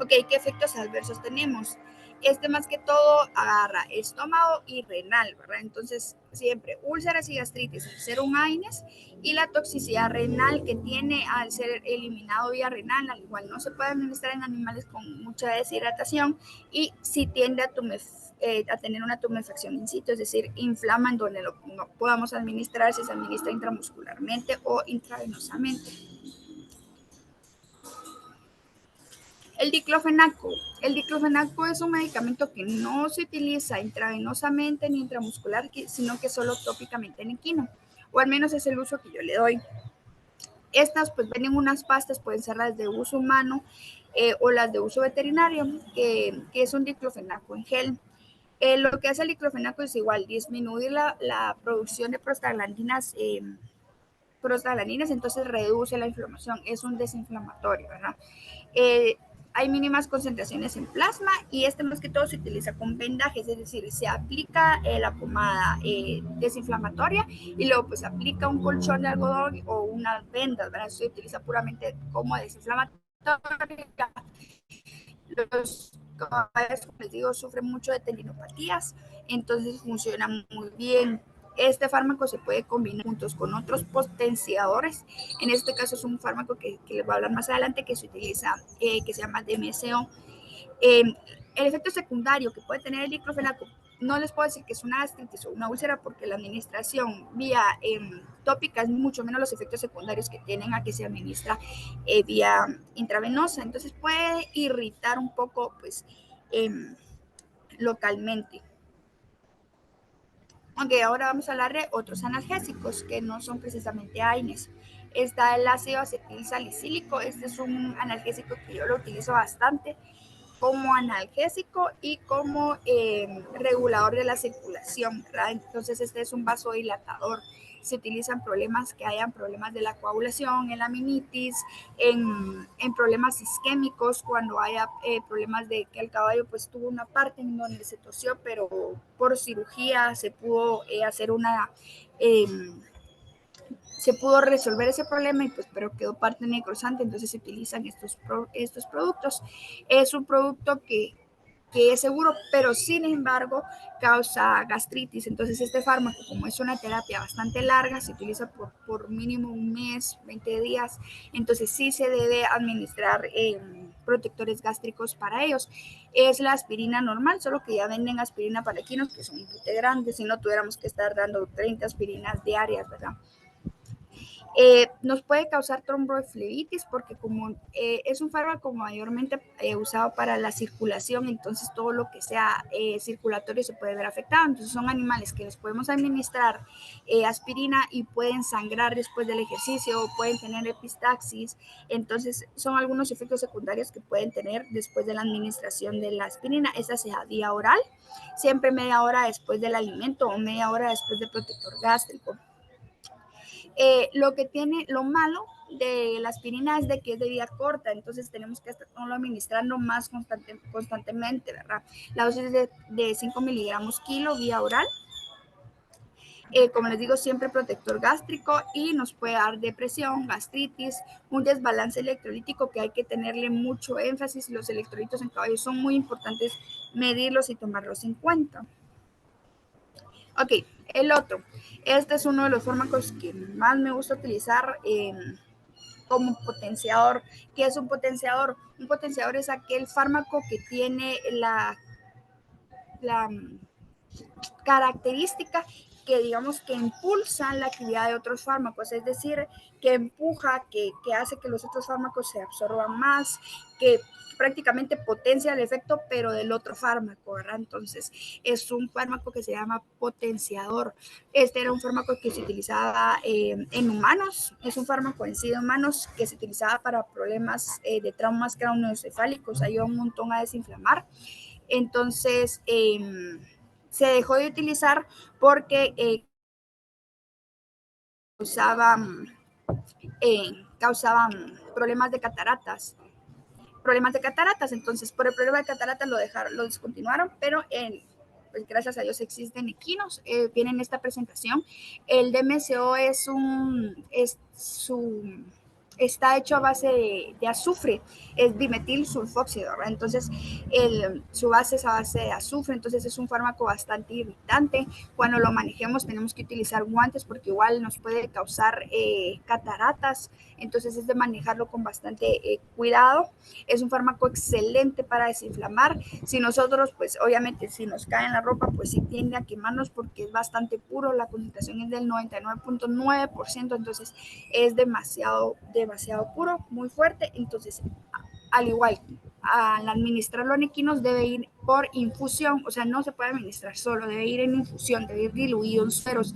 Ok, ¿qué efectos adversos tenemos? Este más que todo agarra estómago y renal, ¿verdad? Entonces, siempre úlceras y gastritis al ser un AINES y la toxicidad renal que tiene al ser eliminado vía renal, al igual no se puede administrar en animales con mucha deshidratación y si tiende a tener una tumefacción in situ, es decir, inflama en donde no podamos administrar si se administra intramuscularmente o intravenosamente. El diclofenaco. El diclofenaco es un medicamento que no se utiliza intravenosamente ni intramuscular, sino que solo tópicamente en equino, o al menos es el uso que yo le doy. Estas pues vienen unas pastas, pueden ser las de uso humano o las de uso veterinario, que es un diclofenaco en gel. Lo que hace el diclofenaco es igual, disminuir la producción de prostaglandinas, entonces reduce la inflamación, es un desinflamatorio, ¿verdad? Eh, hay mínimas concentraciones en plasma y este más que todo se utiliza con vendajes, es decir, se aplica la pomada desinflamatoria y luego pues aplica un colchón de algodón o unas vendas, ¿verdad? Se utiliza puramente como desinflamatoria. Los caballos, como les digo, sufren mucho de tendinopatías, entonces funciona muy bien. Este fármaco se puede combinar juntos con otros potenciadores. En este caso es un fármaco que les voy a hablar más adelante que se utiliza, que se llama DMSO. El efecto secundario que puede tener el diclofenaco, no les puedo decir que es una gastritis o una úlcera porque la administración vía tópica es mucho menos los efectos secundarios que tienen a que se administra vía intravenosa. Entonces puede irritar un poco pues localmente. Aunque ahora vamos a hablar de otros analgésicos que no son precisamente AINES. Está el ácido acetil salicílico. Este es un analgésico que yo lo utilizo bastante como analgésico y como regulador de la circulación, ¿verdad? Entonces este es un vasodilatador. Se utilizan problemas que hayan problemas de la coagulación, en la aminitis, en problemas isquémicos, cuando haya problemas de que el caballo pues tuvo una parte en donde se tosió, pero por cirugía se pudo hacer una... se pudo resolver ese problema y pues pero quedó parte necrosante, entonces se utilizan estos productos. Es un producto que es seguro, pero sin embargo causa gastritis. Entonces este fármaco, como es una terapia bastante larga, se utiliza por mínimo un mes, 20 días, entonces sí se debe administrar protectores gástricos para ellos. Es la aspirina normal, solo que ya venden aspirina para equinos que son un poquito grandes, si no tuviéramos que estar dando 30 aspirinas diarias, ¿verdad? Nos puede causar tromboeflebitis porque como es un fármaco mayormente usado para la circulación, entonces todo lo que sea circulatorio se puede ver afectado. Entonces son animales que les podemos administrar aspirina y pueden sangrar después del ejercicio o pueden tener epistaxis. Entonces son algunos efectos secundarios que pueden tener después de la administración de la aspirina. Esta se da vía oral, siempre media hora después del alimento o media hora después del protector gástrico. Lo malo de la aspirina es de que es de vida corta, entonces tenemos que estarlo administrando más constantemente, ¿verdad? La dosis es de 5 miligramos kilo vía oral. Como les digo, siempre protector gástrico y nos puede dar depresión, gastritis, un desbalance electrolítico que hay que tenerle mucho énfasis. Los electrolitos en caballos son muy importantes medirlos y tomarlos en cuenta. Ok, el otro. Este es uno de los fármacos que más me gusta utilizar como potenciador. ¿Qué es un potenciador? Un potenciador es aquel fármaco que tiene la característica que digamos que impulsan la actividad de otros fármacos, es decir, que empuja, que hace que los otros fármacos se absorban más, que prácticamente potencia el efecto, pero del otro fármaco, ¿verdad? Entonces, es un fármaco que se llama potenciador. Este era un fármaco que se utilizaba en humanos, es un fármaco en sí de humanos que se utilizaba para problemas de traumas craneoencefálicos, ayuda un montón a desinflamar. Entonces, se dejó de utilizar porque causaban problemas de cataratas. Entonces, por el problema de cataratas lo descontinuaron, pero pues gracias a Dios existen equinos. Viene en esta presentación. El DMSO está hecho a base de azufre, es dimetil sulfóxido, ¿verdad? Entonces, su base es a base de azufre, entonces es un fármaco bastante irritante. Cuando lo manejemos tenemos que utilizar guantes porque igual nos puede causar cataratas, entonces es de manejarlo con bastante cuidado. Es un fármaco excelente para desinflamar. Si nosotros, pues obviamente, si nos cae en la ropa, pues sí tiende a quemarnos porque es bastante puro, la concentración es del 99.9%, entonces es demasiado puro, muy fuerte. Entonces, al igual, al administrarlo en equinos debe ir por infusión, o sea, no se puede administrar solo, debe ir en infusión, debe ir diluido en sueros,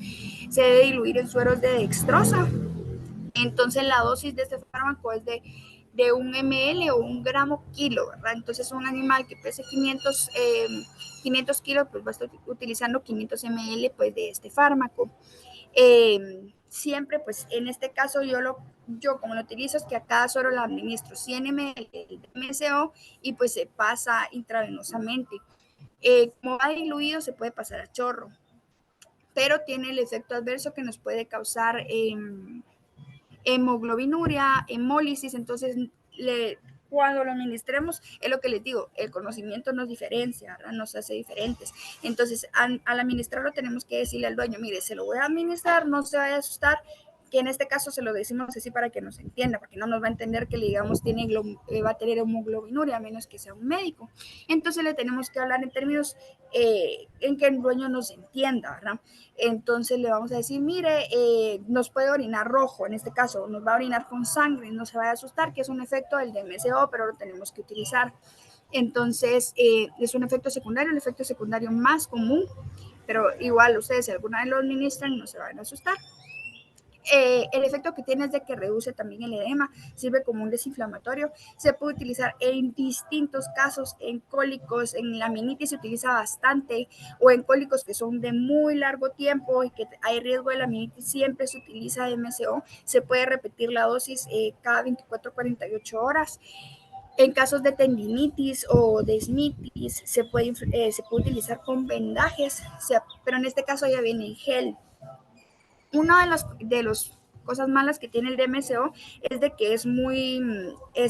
se debe diluir en sueros de dextrosa. Entonces la dosis de este fármaco es de 1 ml o 1 gramo kilo, ¿verdad? Entonces un animal que pese 500 kilos, pues va a estar utilizando 500 ml pues, de este fármaco. Siempre, pues en este caso yo como lo utilizo es que a cada suero lo administro 100 ml de MSO y pues se pasa intravenosamente. Como va diluido se puede pasar a chorro, pero tiene el efecto adverso que nos puede causar hemoglobinuria, hemólisis. Entonces cuando lo administremos, es lo que les digo, el conocimiento nos diferencia, ¿verdad? Nos hace diferentes. Entonces, al administrarlo tenemos que decirle al dueño, mire, se lo voy a administrar, no se vaya a asustar, que en este caso se lo decimos así para que nos entienda, porque no nos va a entender que le digamos va a tener hemoglobinuria, a menos que sea un médico. Entonces le tenemos que hablar en términos en que el dueño nos entienda, ¿verdad? Entonces le vamos a decir, mire, nos puede orinar rojo, en este caso nos va a orinar con sangre, no se vaya a asustar, que es un efecto del DMSO, pero lo tenemos que utilizar. Entonces, es un efecto secundario, el efecto secundario más común, pero igual ustedes si alguna vez lo administran no se van a asustar. El efecto que tiene es de que reduce también el edema, sirve como un desinflamatorio, se puede utilizar en distintos casos, en cólicos, en laminitis se utiliza bastante, o en cólicos que son de muy largo tiempo y que hay riesgo de laminitis, siempre se utiliza MSO, se puede repetir la dosis cada 24-48 horas. En casos de tendinitis o de desmitis se puede utilizar con vendajes, pero en este caso ya viene en gel. Una de los cosas malas que tiene el DMSO es de que es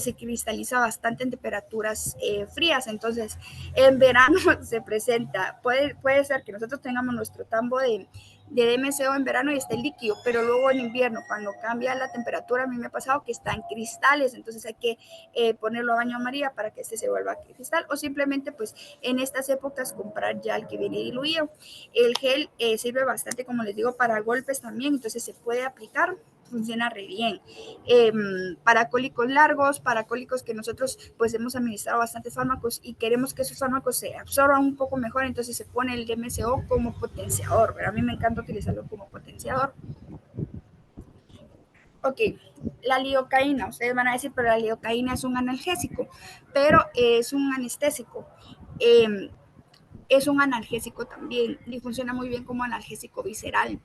se cristaliza bastante en temperaturas frías. Entonces, en verano se presenta, puede ser que nosotros tengamos nuestro tambo de DMSO en verano y esté líquido, pero luego en invierno, cuando cambia la temperatura, a mí me ha pasado que está en cristales, entonces hay que ponerlo a baño María para que se vuelva cristal, o simplemente pues en estas épocas comprar ya el que viene diluido. El gel sirve bastante, como les digo, para golpes también, entonces se puede aplicar, funciona re bien. Para cólicos largos, para cólicos que nosotros pues hemos administrado bastantes fármacos y queremos que esos fármacos se absorban un poco mejor, entonces se pone el DMSO como potenciador, pero a mí me encanta utilizarlo como potenciador. Ok, la lidocaína, ustedes van a decir, pero la lidocaína es un analgésico, pero es un anestésico. Es un analgésico también y funciona muy bien como analgésico visceral.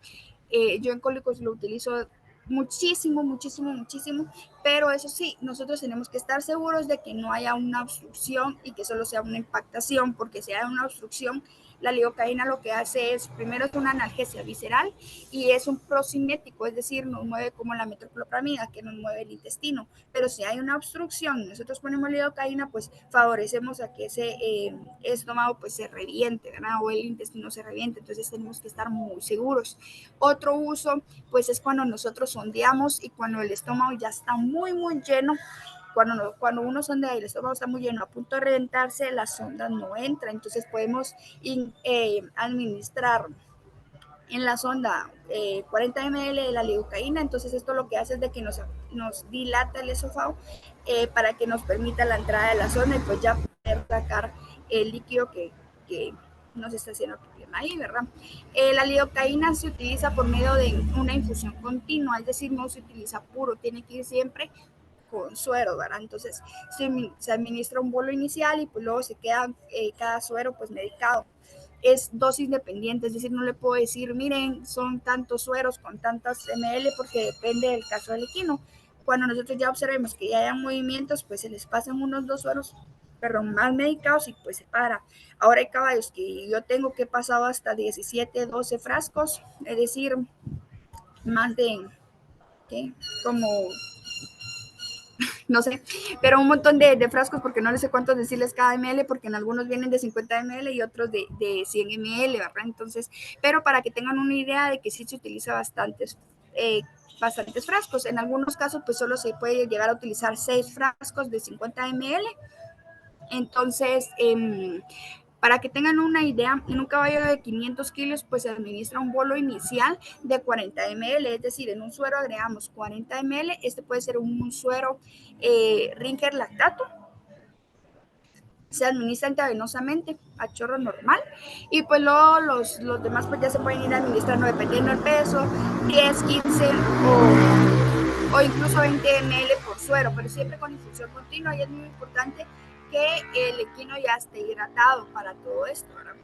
Yo en cólicos lo utilizo muchísimo, muchísimo, muchísimo, pero eso sí, nosotros tenemos que estar seguros de que no haya una obstrucción y que solo sea una impactación, porque si hay una obstrucción, la lidocaína lo que hace es, primero es una analgesia visceral y es un procinético, es decir, nos mueve como la metoclopramida, que nos mueve el intestino, pero si hay una obstrucción y nosotros ponemos lidocaína, pues favorecemos a que ese estómago pues se reviente, ¿verdad? O el intestino se reviente, entonces tenemos que estar muy seguros. Otro uso pues es cuando nosotros sondeamos y cuando el estómago ya está muy lleno. Cuando uno sondea y el estómago está muy lleno, a punto de reventarse, la sonda no entra, entonces podemos administrar en la sonda 40 ml de la lidocaína, entonces esto lo que hace es de que nos dilata el esófago para que nos permita la entrada de la sonda y pues ya poder sacar el líquido que nos está haciendo problema ahí, ¿verdad? La lidocaína se utiliza por medio de una infusión continua, es decir, no se utiliza puro, tiene que ir siempre con suero, ¿verdad? Entonces se administra un bolo inicial y pues luego se queda cada suero pues medicado. Es dosis dependiente, es decir, no le puedo decir, miren, son tantos sueros con tantas ml porque depende del caso del equino. Cuando nosotros ya observemos que ya hayan movimientos, pues se les pasan unos 2 sueros, perdón, más medicados y pues se para. Ahora hay caballos que yo tengo que he pasado hasta 17, 12 frascos, es decir, más de, ¿qué? Como no sé, pero un montón de frascos porque no les sé cuántos decirles cada ml, porque en algunos vienen de 50 ml y otros de 100 ml, ¿verdad? Entonces, pero para que tengan una idea de que sí se utiliza bastantes frascos. En algunos casos, pues solo se puede llegar a utilizar 6 frascos de 50 ml. Entonces, para que tengan una idea, en un caballo de 500 kilos, pues se administra un bolo inicial de 40 ml, es decir, en un suero agregamos 40 ml, este puede ser un suero Ringer lactato, se administra intravenosamente a chorro normal y pues luego los demás pues ya se pueden ir administrando dependiendo del peso, 10, 15 o incluso 20 ml por suero, pero siempre con infusión continua y es muy importante que el equino ya esté hidratado para todo esto, ¿verdad?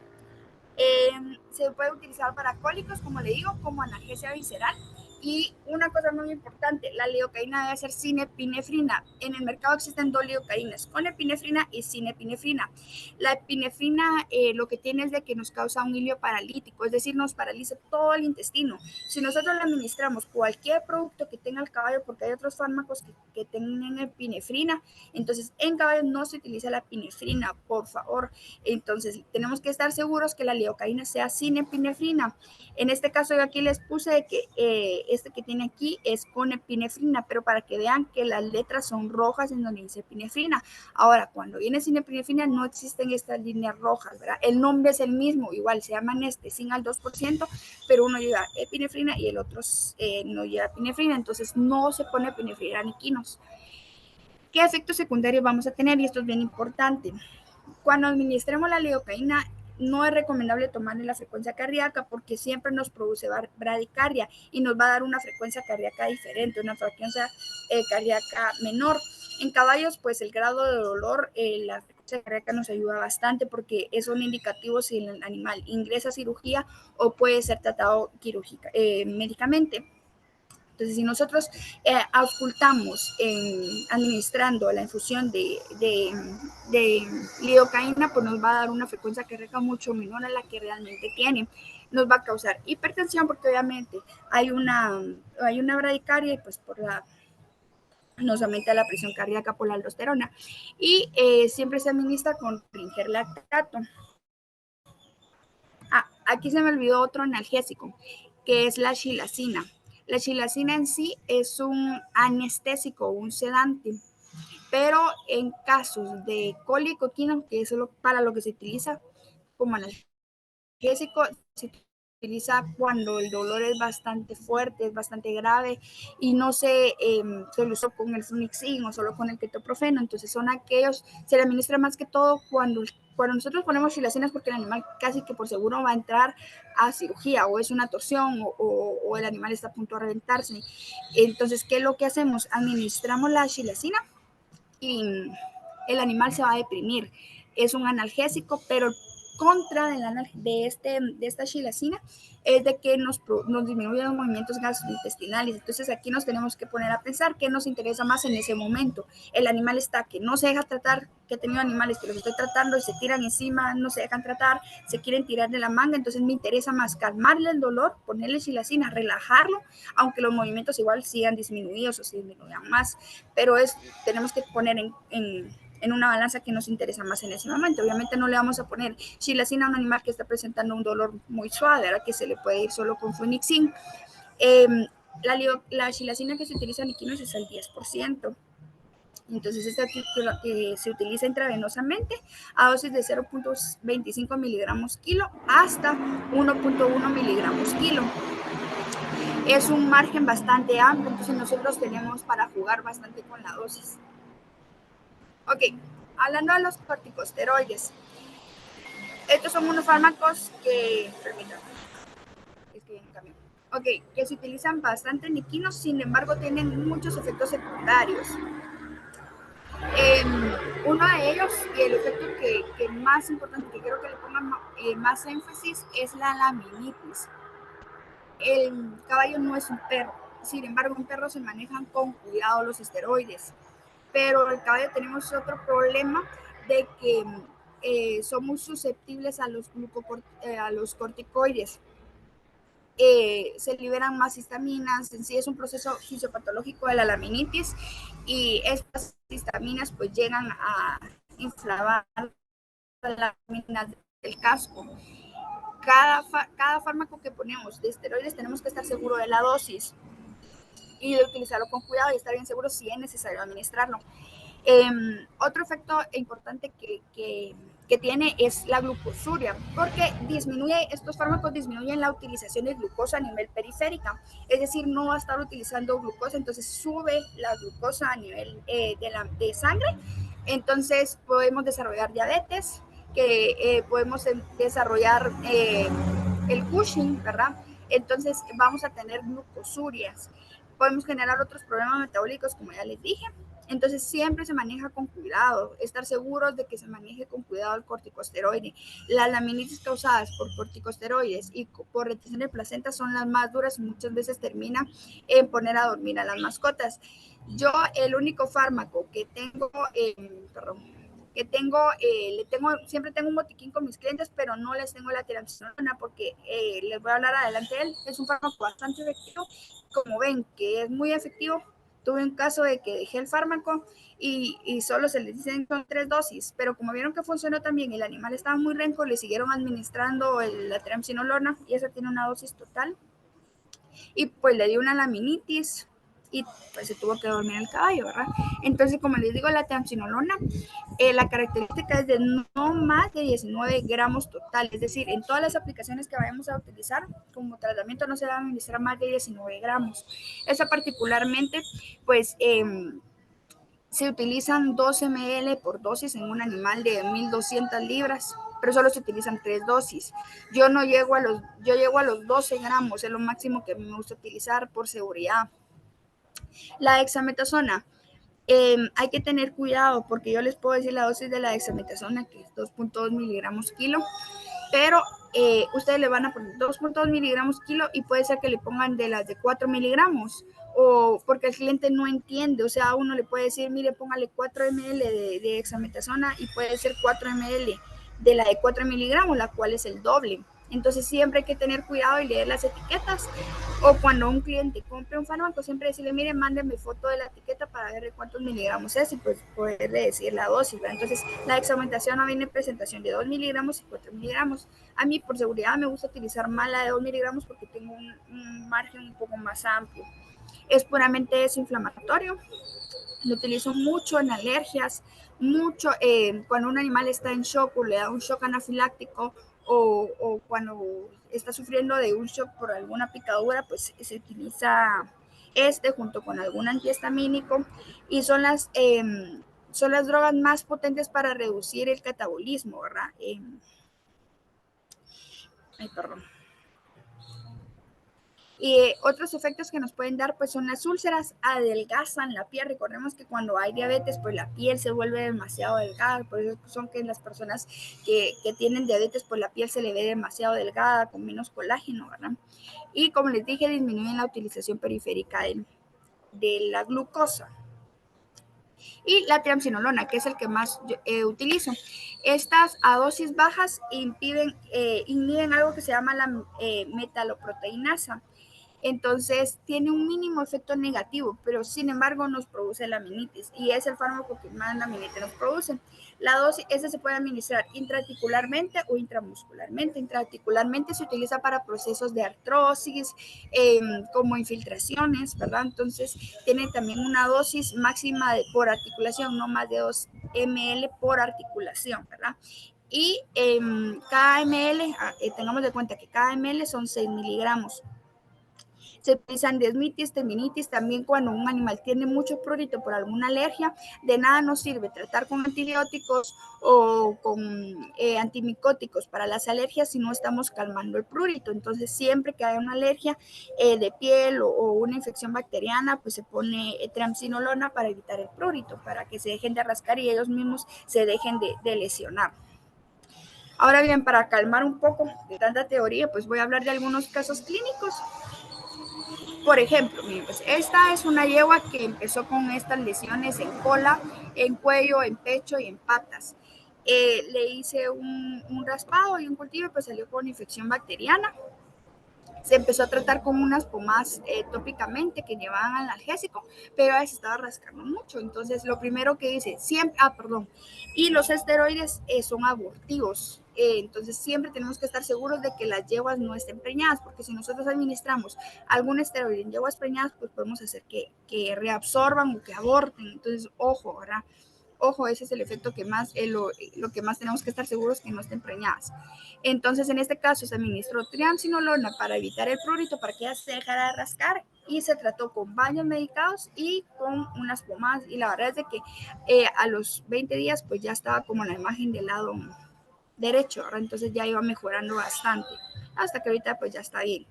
Se puede utilizar para cólicos, como le digo, como analgesia visceral. Y una cosa muy importante, la lidocaína debe ser sin epinefrina. En el mercado existen 2 lidocaínas, con epinefrina y sin epinefrina. La epinefrina lo que tiene es de que nos causa un hilio paralítico, es decir, nos paraliza todo el intestino. Si nosotros le administramos cualquier producto que tenga el caballo, porque hay otros fármacos que tengan epinefrina, entonces en caballos no se utiliza la epinefrina, por favor. Entonces tenemos que estar seguros que la lidocaína sea sin epinefrina. En este caso yo aquí les puse que este que tiene aquí es con epinefrina, pero para que vean que las letras son rojas en donde dice epinefrina. Ahora, cuando viene sin epinefrina no existen estas líneas rojas, ¿verdad? El nombre es el mismo, igual se llaman sin al 2%, pero uno lleva epinefrina y el otro no lleva epinefrina, entonces no se pone epinefrina en equinos. ¿Qué efectos secundarios vamos a tener? Y esto es bien importante. Cuando administremos la lidocaína, no es recomendable tomarle la frecuencia cardíaca porque siempre nos produce bradicardia y nos va a dar una frecuencia cardíaca diferente, una frecuencia cardíaca menor. En caballos, pues el grado de dolor, la frecuencia cardíaca nos ayuda bastante porque son indicativos si el animal ingresa a cirugía o puede ser tratado médicamente. Entonces, si nosotros auscultamos administrando la infusión de lidocaína, pues nos va a dar una frecuencia cardíaca mucho menor a la que realmente tiene. Nos va a causar hipertensión porque obviamente hay una bradicardia y pues nos aumenta la presión cardíaca por la aldosterona. Y siempre se administra con Ringer lactato. Aquí se me olvidó otro analgésico, que es la xilacina. La xilacina en sí es un anestésico, un sedante, pero en casos de cólico equino, que es para lo que se utiliza como analgésico, se utiliza cuando el dolor es bastante fuerte, es bastante grave y no se soluciona con el flunixin o solo con el ketoprofeno. Entonces son aquellos, se le administra más que todo cuando nosotros ponemos xilacinas porque el animal casi que por seguro va a entrar a cirugía o es una torsión o el animal está a punto de reventarse. Entonces, ¿qué es lo que hacemos? Administramos la xilacina y el animal se va a deprimir. Es un analgésico, pero contra de esta xilacina es de que nos disminuye los movimientos gastrointestinales. Entonces aquí nos tenemos que poner a pensar qué nos interesa más en ese momento. El animal está que no se deja tratar, que he tenido animales que los estoy tratando y se tiran encima, no se dejan tratar, se quieren tirar de la manga, entonces me interesa más calmarle el dolor, ponerle xilacina, relajarlo, aunque los movimientos igual sigan disminuidos o se disminuyan más, pero tenemos que poner en una balanza que nos interesa más en ese momento. Obviamente no le vamos a poner xilacina a un animal que está presentando un dolor muy suave, ¿verdad? Que se le puede ir solo con flunixin. La xilacina que se utiliza en equinos es al 10%. Entonces, esta se utiliza intravenosamente a dosis de 0.25 miligramos kilo hasta 1.1 miligramos kilo. Es un margen bastante amplio, entonces nosotros tenemos para jugar bastante con la dosis. Ok, hablando de los corticosteroides, estos son unos fármacos que, permítanme, es que cambio. Ok, que se utilizan bastante en equinos, sin embargo tienen muchos efectos secundarios. Uno de ellos, y el efecto que más importante, que creo que le pongan más énfasis, es la laminitis. El caballo no es un perro, sin embargo, un perro se manejan con cuidado los esteroides, pero el caballo tenemos otro problema de que son muy susceptibles a los corticoides. Se liberan más histaminas, en sí es un proceso fisiopatológico de la laminitis y estas histaminas pues llegan a inflamar las láminas del casco. Cada fármaco que ponemos de esteroides tenemos que estar seguro de la dosis y de utilizarlo con cuidado y estar bien seguro si es necesario administrarlo. Otro efecto importante que tiene es la glucosuria, porque estos fármacos disminuyen la utilización de glucosa a nivel periférica, es decir, no va a estar utilizando glucosa, entonces sube la glucosa a nivel de sangre, entonces podemos desarrollar diabetes, que podemos desarrollar el Cushing, ¿verdad? Entonces vamos a tener glucosurias, podemos generar otros problemas metabólicos, como ya les dije. Entonces siempre se maneja con cuidado, estar seguros de que se maneje con cuidado el corticosteroide. Las laminitis causadas por corticosteroides y por retención de placenta son las más duras y muchas veces termina en poner a dormir a las mascotas. Yo el único fármaco siempre tengo un botiquín con mis clientes, pero no les tengo la triamcinolona porque les voy a hablar adelante de él. Es un fármaco bastante efectivo, como ven que es muy efectivo. Tuve un caso de que dejé el fármaco y solo se les dicen con 3 dosis, pero como vieron que funcionó también y el animal estaba muy renco, le siguieron administrando la triamcinolona y esa tiene una dosis total. Y pues le dio una laminitis y pues se tuvo que dormir el caballo, ¿verdad? Entonces, como les digo, la triamcinolona, la característica es de no más de 19 gramos total, es decir, en todas las aplicaciones que vayamos a utilizar como tratamiento no se va a administrar más de 19 gramos. Eso particularmente, pues se utilizan 2 ml por dosis en un animal de 1.200 libras, pero solo se utilizan 3 dosis. Yo llego a los 12 gramos, es lo máximo que me gusta utilizar por seguridad. La dexametasona, hay que tener cuidado porque yo les puedo decir la dosis de la dexametasona que es 2.2 miligramos kilo, pero ustedes le van a poner 2.2 miligramos kilo y puede ser que le pongan de las de 4 miligramos o porque el cliente no entiende, o sea, uno le puede decir, mire, póngale 4 ml de dexametasona y puede ser 4 ml de la de 4 miligramos, la cual es el doble. Entonces siempre hay que tener cuidado y leer las etiquetas. O cuando un cliente compre un fármaco, siempre decirle, mire, mándenme foto de la etiqueta para ver de cuántos miligramos es y pues poderle decir la dosis, ¿verdad? Entonces la dexametación no viene en presentación de 2 miligramos y 4 miligramos. A mí por seguridad me gusta utilizar más la de 2 miligramos porque tengo un margen un poco más amplio. Es puramente desinflamatorio. Lo utilizo mucho en alergias, mucho cuando un animal está en shock o le da un shock anafiláctico o cuando está sufriendo de un shock por alguna picadura, pues se utiliza junto con algún antihistamínico y son las drogas más potentes para reducir el catabolismo, ¿verdad? Perdón. Y otros efectos que nos pueden dar pues son las úlceras, adelgazan la piel. Recordemos que cuando hay diabetes pues la piel se vuelve demasiado delgada, por eso son que las personas que tienen diabetes pues la piel se le ve demasiado delgada, con menos colágeno, ¿verdad? Y como les dije, disminuyen la utilización periférica de la glucosa. Y la triamcinolona, que es el que más utilizo. Estas a dosis bajas inhiben algo que se llama la metaloproteinasa. Entonces tiene un mínimo efecto negativo, pero sin embargo nos produce laminitis y es el fármaco que más laminitis nos produce. La dosis, esa se puede administrar intraarticularmente o intramuscularmente. Intraarticularmente se utiliza para procesos de artrosis, como infiltraciones, ¿verdad? Entonces tiene también una dosis máxima por articulación, no más de 2 ml por articulación, ¿verdad? Y cada ml, tengamos de cuenta que cada ml son 6 miligramos. Se utilizan desmitis, tendinitis, también cuando un animal tiene mucho prurito por alguna alergia. De nada nos sirve tratar con antibióticos o con antimicóticos para las alergias si no estamos calmando el prurito. Entonces, siempre que haya una alergia de piel o una infección bacteriana, pues se pone triamcinolona para evitar el prurito, para que se dejen de rascar y ellos mismos se dejen de lesionar. Ahora bien, para calmar un poco de tanta teoría, pues voy a hablar de algunos casos clínicos. Por ejemplo, pues esta es una yegua que empezó con estas lesiones en cola, en cuello, en pecho y en patas. Le hice un raspado y un cultivo y pues salió con infección bacteriana. Se empezó a tratar con unas pomadas tópicamente que llevaban analgésico, pero ella se estaba rascando mucho. Entonces, lo primero que hice, siempre, y los esteroides son abortivos. Entonces, siempre tenemos que estar seguros de que las yeguas no estén preñadas, porque si nosotros administramos algún esteroide en yeguas preñadas, pues podemos hacer que reabsorban o que aborten. Entonces, ojo, ¿verdad? Ojo, ese es el efecto que más, lo que más tenemos que estar seguros que no estén preñadas. Entonces, en este caso, se administró triamcinolona para evitar el prurito, para que ella se dejara de rascar, y se trató con baños medicados y con unas pomadas. Y la verdad es de que a los 20 días, pues ya estaba como la imagen del lado derecho, ¿verdad? Entonces ya iba mejorando bastante, hasta que ahorita pues ya está bien.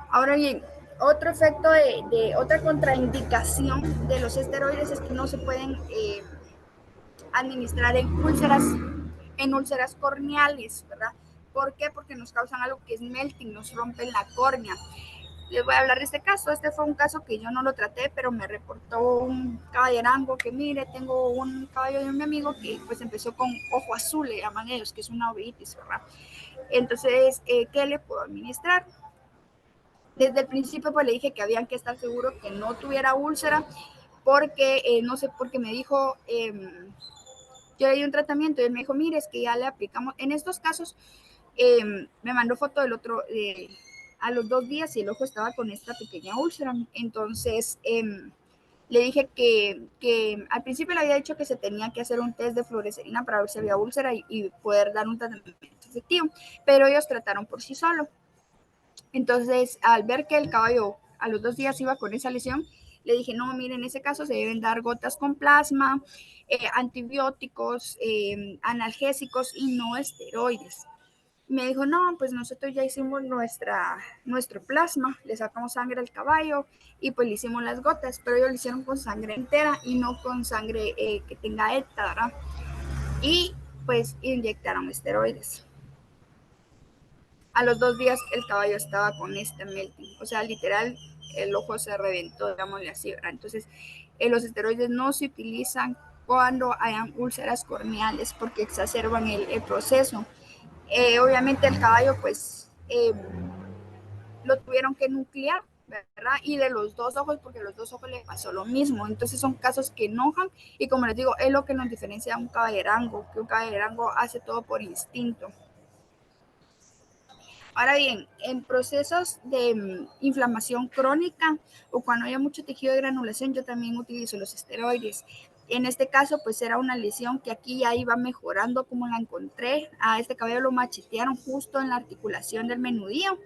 Ahora bien, otro efecto otra contraindicación de los esteroides es que no se pueden administrar en úlceras corneales, ¿verdad? ¿Por qué? Porque nos causan algo que es melting, nos rompen la córnea. Les voy a hablar de este caso. Este fue un caso que yo no lo traté, pero me reportó un caballerango que, mire, tengo un caballo de mi amigo que pues empezó con ojo azul, le llaman ellos, que es una uveitis, ¿verdad? Entonces, ¿qué le puedo administrar? Desde el principio pues le dije que habían que estar seguro que no tuviera úlcera, porque no sé, porque me dijo, yo le di un tratamiento y él me dijo, mire, es que ya le aplicamos, en estos casos, me mandó foto del otro, a los 2 días y el ojo estaba con esta pequeña úlcera. Entonces, le dije que al principio le había dicho que se tenía que hacer un test de fluorescerina para ver si había úlcera y poder dar un tratamiento efectivo, pero ellos trataron por sí solo. Entonces, al ver que el caballo a los 2 días iba con esa lesión, le dije, no, mire, en ese caso se deben dar gotas con plasma, antibióticos, analgésicos y no esteroides. Me dijo, no, pues nosotros ya hicimos nuestro plasma, le sacamos sangre al caballo y pues le hicimos las gotas, pero ellos lo hicieron con sangre entera y no con sangre que tenga ETA, ¿verdad? Y pues inyectaron esteroides. A los 2 días el caballo estaba con este melting, o sea, literal, el ojo se reventó, digámosle así, ¿verdad? Entonces, los esteroides no se utilizan cuando hayan úlceras corneales porque exacerban el proceso. Obviamente el caballo, pues, lo tuvieron que nuclear, ¿verdad? Y de los 2 ojos, porque a los 2 ojos le pasó lo mismo. Entonces son casos que enojan y como les digo, es lo que nos diferencia a un caballerango, que un caballerango hace todo por instinto. Ahora bien, en procesos de inflamación crónica o cuando haya mucho tejido de granulación, yo también utilizo los esteroides. En este caso, pues era una lesión que aquí ya iba mejorando como la encontré. A este caballo lo machetearon justo en la articulación del menudillo.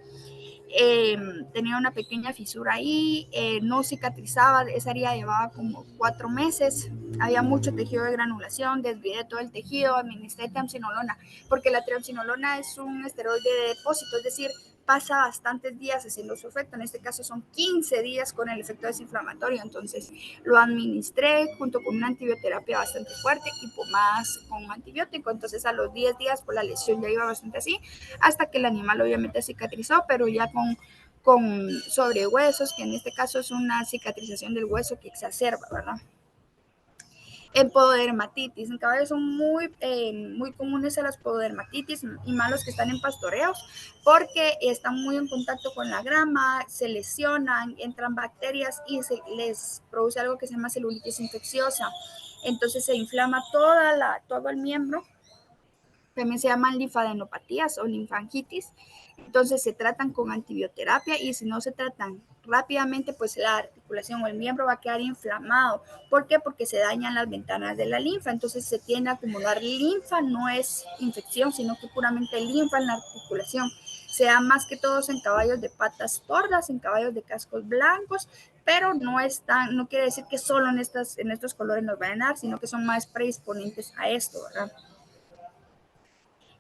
Tenía una pequeña fisura ahí, no cicatrizaba, esa herida llevaba como 4 meses, había mucho tejido de granulación, desvié todo el tejido, administré triamcinolona, porque la triamcinolona es un esteroide de depósito, es decir, pasa bastantes días haciendo su efecto, en este caso son 15 días con el efecto desinflamatorio, entonces lo administré junto con una antibioterapia bastante fuerte y pomadas con antibiótico, entonces a los 10 días por la lesión ya iba bastante así, hasta que el animal obviamente cicatrizó, pero ya con sobrehuesos, que en este caso es una cicatrización del hueso que exacerba, ¿verdad? En pododermatitis, en caballos son muy comunes a las pododermatitis y más los que están en pastoreos porque están muy en contacto con la grama, se lesionan, entran bacterias y se les produce algo que se llama celulitis infecciosa. Entonces se inflama todo el miembro. También se llaman linfadenopatías o linfangitis. Entonces se tratan con antibioterapia y si no se tratan rápidamente, pues la articulación o el miembro va a quedar inflamado. ¿Por qué? Porque se dañan las ventanas de la linfa. Entonces se tiende a acumular linfa, no es infección, sino que puramente linfa en la articulación. Se da más que todos en caballos de patas tordas, en caballos de cascos blancos, pero no quiere decir que solo en estos colores nos vayan a dar, sino que son más predisponentes a esto, ¿verdad?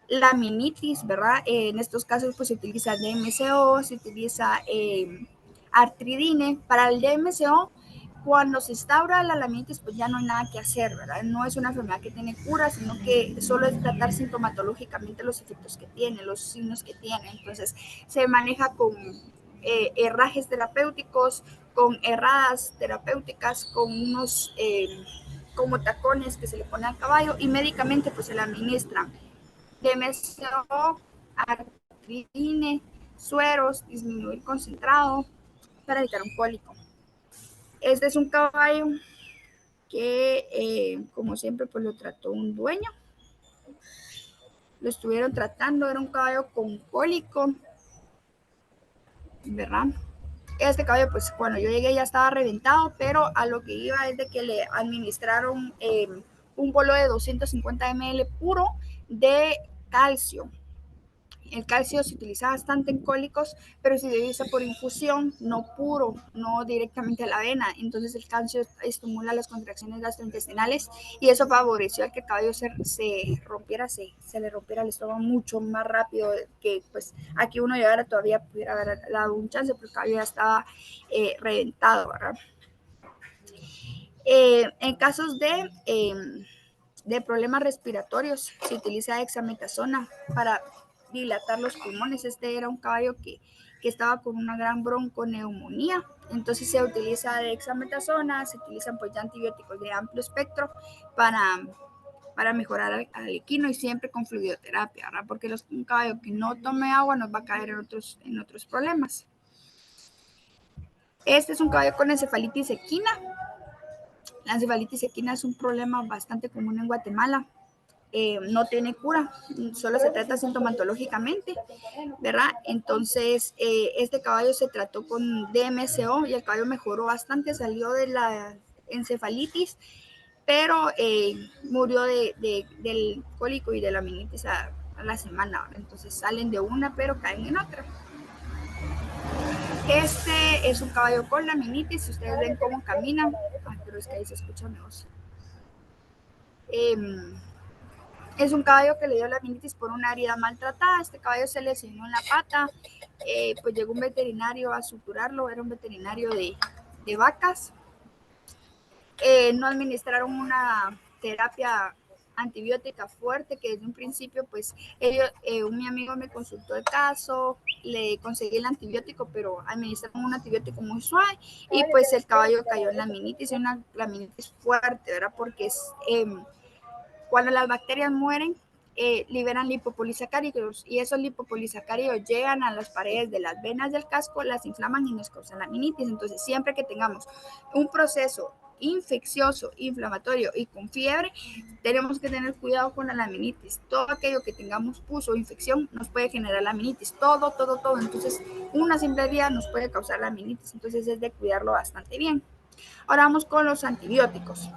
La minitis, ¿verdad? En estos casos pues se utiliza DMCO, se utiliza artridine. Para el DMCO, cuando se instaura la laminitis, pues ya no hay nada que hacer, ¿verdad? No es una enfermedad que tiene cura, sino que solo es tratar sintomatológicamente los efectos que tiene, los signos que tiene. Entonces se maneja con herrajes terapéuticos, con herradas terapéuticas, con unos como tacones que se le pone al caballo y médicamente pues se le administran DMSO, artrine, sueros, disminuir concentrado para evitar un cólico. Este es un caballo que, como siempre, pues lo trató un dueño. Lo estuvieron tratando, era un caballo con cólico, ¿verdad? Este caballo, pues cuando yo llegué ya estaba reventado, pero a lo que iba es de que le administraron un bolo de 250 ml puro de calcio. El calcio se utiliza bastante en cólicos, pero se utiliza por infusión, no puro, no directamente a la vena. Entonces el calcio estimula las contracciones gastrointestinales y eso favoreció a que el caballo se rompiera, se le rompiera el estómago mucho más rápido que pues aquí uno llegara todavía pudiera haber dado un chance, porque el caballo ya estaba reventado, ¿verdad? En casos de problemas respiratorios se utiliza dexametasona para dilatar los pulmones. Este era un caballo que estaba con una gran bronconeumonía, entonces se utiliza dexametasona, se utilizan pues ya antibióticos de amplio espectro para mejorar al equino y siempre con fluidoterapia, ¿verdad? Porque un caballo que no tome agua nos va a caer en otros problemas. Este es un caballo con encefalitis equina. La encefalitis equina es un problema bastante común en Guatemala. No tiene cura, solo se trata sintomatológicamente, ¿verdad? Entonces, este caballo se trató con DMSO y el caballo mejoró bastante, salió de la encefalitis, pero murió del cólico y de la meningitis a la semana, ¿verdad? Entonces salen de una, pero caen en otra. Este es un caballo con laminitis, si ustedes ven cómo camina, pero es que ahí se escucha mejor. Es un caballo que le dio laminitis por una herida maltratada. Este caballo se lesionó en la pata, pues llegó un veterinario a suturarlo, era un veterinario de vacas. No administraron una terapia antibiótica fuerte, que desde un principio, pues mi amigo me consultó el caso, le conseguí el antibiótico, pero administraron un antibiótico muy suave y pues el caballo cayó en laminitis, una laminitis fuerte, ¿verdad? Porque cuando las bacterias mueren, liberan lipopolisacáridos y esos lipopolisacáridos llegan a las paredes de las venas del casco, las inflaman y nos causan laminitis. Entonces, siempre que tengamos un proceso infeccioso, inflamatorio y con fiebre, tenemos que tener cuidado con la laminitis. Todo aquello que tengamos pus o infección nos puede generar laminitis. Todo. Entonces, una simple herida nos puede causar laminitis. Entonces, es de cuidarlo bastante bien. Ahora vamos con los antibióticos.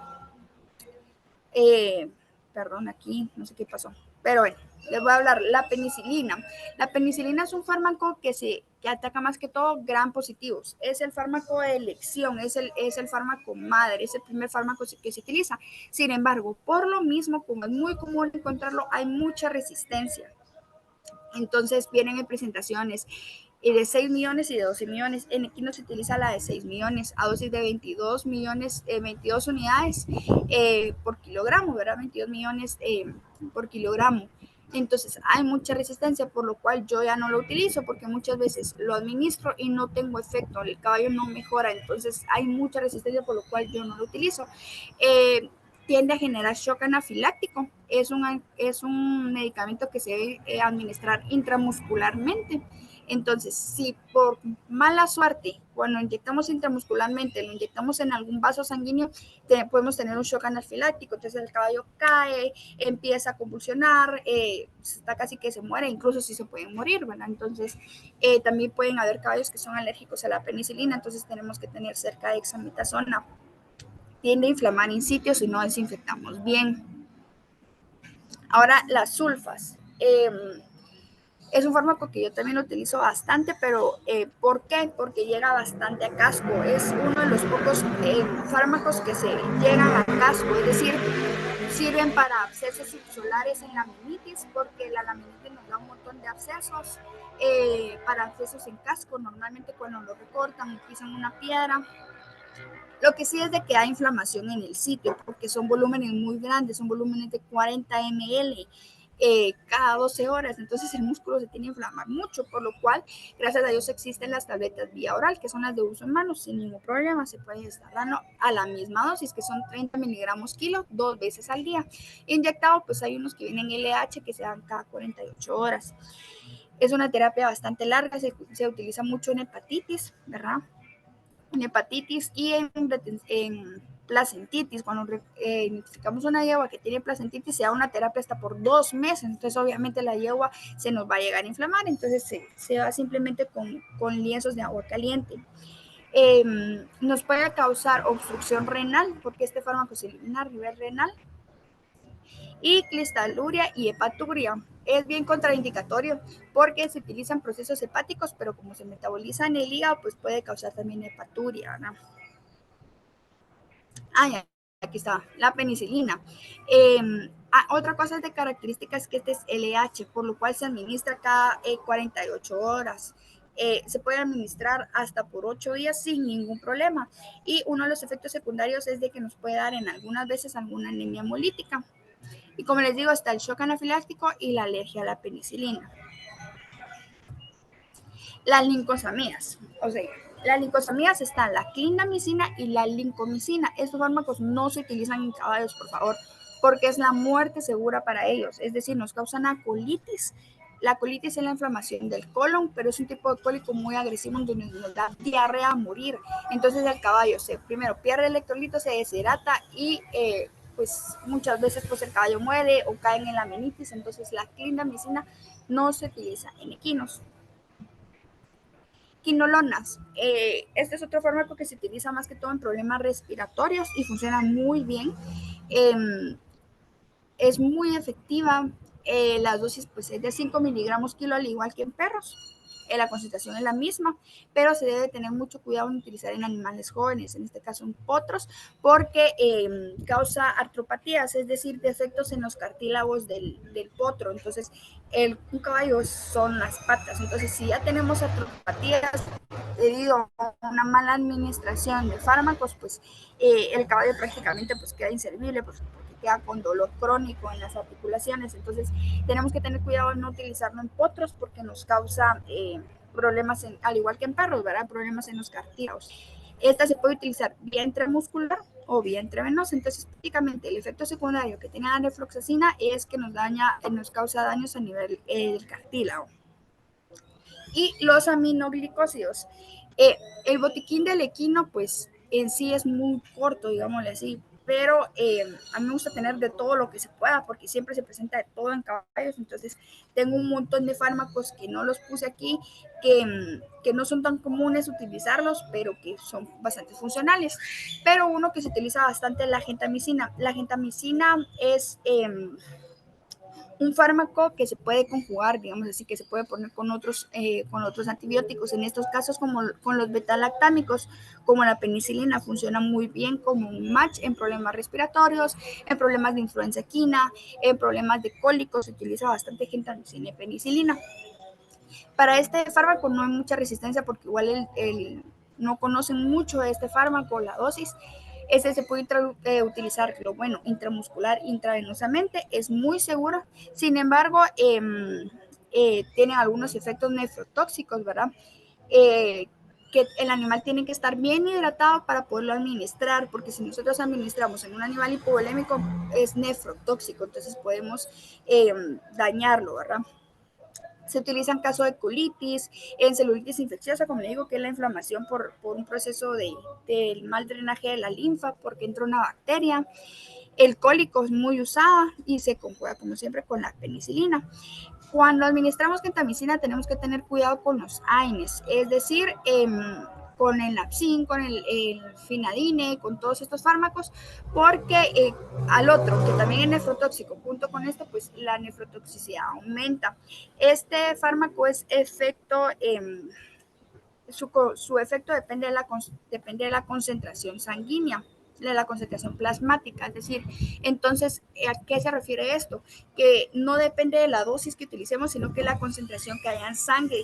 Perdón, aquí no sé qué pasó, pero bueno, les voy a hablar. La penicilina. La penicilina es un fármaco que ataca más que todo gram positivos. Es el fármaco de elección, es el fármaco madre, es el primer fármaco que se utiliza. Sin embargo, por lo mismo, como es muy común encontrarlo, hay mucha resistencia. Entonces vienen en presentaciones de 6 millones y de 12 millones. En equino se utiliza la de 6 millones a dosis de 22 millones, 22 unidades por kilogramo, ¿verdad? 22 millones por kilogramo. Entonces hay mucha resistencia, por lo cual yo ya no lo utilizo, porque muchas veces lo administro y no tengo efecto, el caballo no mejora, entonces hay mucha resistencia, por lo cual yo no lo utilizo. Tiende a generar shock anafiláctico. Es un medicamento que se debe administrar intramuscularmente. Entonces, si por mala suerte, cuando inyectamos intramuscularmente, lo inyectamos en algún vaso sanguíneo, podemos tener un shock anafiláctico. Entonces el caballo cae, empieza a convulsionar, está casi que se muere, incluso si se pueden morir, ¿verdad? Entonces, también pueden haber caballos que son alérgicos a la penicilina, entonces tenemos que tener cerca de dexametasona. Tiende a inflamar in situ si no desinfectamos bien. Ahora, las sulfas. Es un fármaco que yo también lo utilizo bastante, pero ¿por qué? Porque llega bastante a casco. Es uno de los pocos fármacos que se llegan a casco, es decir, sirven para abscesos subsolares en laminitis, porque la laminitis nos da un montón de abscesos. Para abscesos en casco, normalmente cuando lo recortan o pisan una piedra, lo que sí es de que hay inflamación en el sitio, porque son volúmenes muy grandes, son volúmenes de 40 ml cada 12 horas, entonces el músculo se tiene que inflamar mucho, por lo cual, gracias a Dios, existen las tabletas vía oral, que son las de uso en manos, sin ningún problema, se puede estar dando a la misma dosis, que son 30 miligramos kilo, 2 veces al día. Inyectado, pues hay unos que vienen LH, que se dan cada 48 horas. Es una terapia bastante larga, se utiliza mucho en hepatitis, ¿verdad? En hepatitis y en placentitis. Cuando identificamos una yegua que tiene placentitis, se da una terapia hasta por 2 meses. Entonces, obviamente, la yegua se nos va a llegar a inflamar. Entonces, se va simplemente con lienzos de agua caliente. Nos puede causar obstrucción renal, porque este fármaco se elimina a nivel renal, y cristaluria y hepaturia. Es bien contraindicatorio porque se utilizan procesos hepáticos, pero como se metaboliza en el hígado, pues puede causar también hepaturia, ¿no? Ya, aquí está, la penicilina. Otra cosa de características es que este es LH, por lo cual se administra cada 48 horas. Se puede administrar hasta por 8 días sin ningún problema. Y uno de los efectos secundarios es de que nos puede dar en algunas veces alguna anemia hemolítica. Y como les digo, está el shock anafiláctico y la alergia a la penicilina. Las lincosamidas, o sea, las lincosamidas están la clindamicina y la lincomicina. Estos fármacos no se utilizan en caballos, por favor, porque es la muerte segura para ellos. Es decir, nos causan una colitis. La colitis es la inflamación del colon, pero es un tipo de cólico muy agresivo donde nos da diarrea a morir. Entonces el caballo primero pierde electrolitos, se deshidrata y pues muchas veces pues el caballo muere o caen en la amenitis. Entonces la clindamicina no se utiliza en equinos. Quinolonas. Este es otro fármaco que se utiliza más que todo en problemas respiratorios y funciona muy bien. Es muy efectiva. La dosis pues, es de 5 miligramos kilo, al igual que en perros. La concentración es la misma, pero se debe tener mucho cuidado en utilizar en animales jóvenes, en este caso en potros, porque causa artropatías, es decir, defectos en los cartílagos del potro. Entonces, un caballo son las patas. Entonces, si ya tenemos artropatías debido a una mala administración de fármacos, pues el caballo prácticamente pues, queda inservible, pues, porque queda con dolor crónico en las articulaciones. Entonces, tenemos que tener cuidado de no utilizarlo en potros porque nos causa problemas, al igual que en perros, ¿verdad? Problemas en los cartílagos. Esta se puede utilizar vía intramuscular o vía intravenosa. Entonces, prácticamente el efecto secundario que tiene la nefloxacina es que nos causa daños a nivel del cartílago. Y los aminoglicósidos. El botiquín del equino, pues en sí es muy corto, digámosle así, pero a mí me gusta tener de todo lo que se pueda, porque siempre se presenta de todo en caballos. Entonces tengo un montón de fármacos que no los puse aquí, que no son tan comunes utilizarlos, pero que son bastante funcionales. Pero uno que se utiliza bastante es la gentamicina. La gentamicina es un fármaco que se puede conjugar, digamos así, que se puede poner con otros antibióticos. En estos casos, como con los betalactámicos, como la penicilina, funciona muy bien como un match en problemas respiratorios, en problemas de influenza equina, en problemas de cólicos. Se utiliza bastante gentamicina y penicilina. Para este fármaco no hay mucha resistencia porque igual no conocen mucho de este fármaco, la dosis. Este se puede utilizar, pero bueno, intramuscular, intravenosamente, es muy seguro. Sin embargo, tiene algunos efectos nefrotóxicos, ¿verdad? Que el animal tiene que estar bien hidratado para poderlo administrar, porque si nosotros administramos en un animal hipovolémico, es nefrotóxico, entonces podemos dañarlo, ¿verdad? Se utiliza en caso de colitis, en celulitis infecciosa, como le digo, que es la inflamación por un proceso del mal drenaje de la linfa, porque entra una bacteria. El cólico es muy usada y se conjuga, como siempre, con la penicilina. Cuando administramos gentamicina tenemos que tener cuidado con los AINES, es decir, con el Napsin, con el Finadine, con todos estos fármacos, porque al otro, que también es nefrotóxico, junto con esto, pues la nefrotoxicidad aumenta. Este fármaco es efecto, su efecto depende de la concentración sanguínea, de la concentración plasmática, es decir, entonces, ¿a qué se refiere esto? Que no depende de la dosis que utilicemos, sino que la concentración que haya en sangre.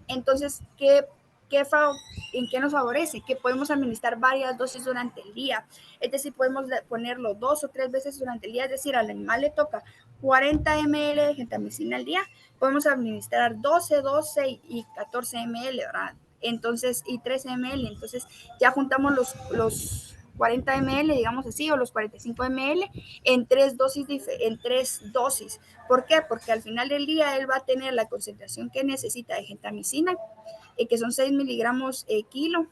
Entonces, ¿en qué nos favorece? Que podemos administrar varias dosis durante el día. Es decir, podemos ponerlo 2 o 3 veces durante el día. Es decir, al animal le toca 40 ml de gentamicina al día. Podemos administrar 12 y 14 ml, ¿verdad? Entonces, y 13 ml. Entonces, ya juntamos los 40 ml, digamos así, o los 45 ml en tres dosis. ¿Por qué? Porque al final del día él va a tener la concentración que necesita de gentamicina, que son 6 miligramos kilo.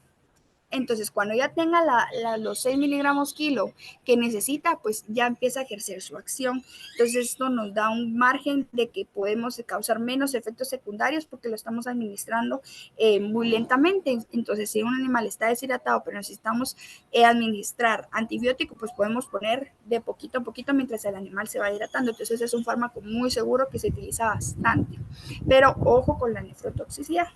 Entonces, cuando ya tenga los 6 miligramos kilo que necesita, pues ya empieza a ejercer su acción. Entonces, esto nos da un margen de que podemos causar menos efectos secundarios porque lo estamos administrando muy lentamente. Entonces, si un animal está deshidratado, pero necesitamos administrar antibiótico, pues podemos poner de poquito a poquito mientras el animal se va hidratando. Entonces, es un fármaco muy seguro que se utiliza bastante. Pero ojo con la nefrotoxicidad.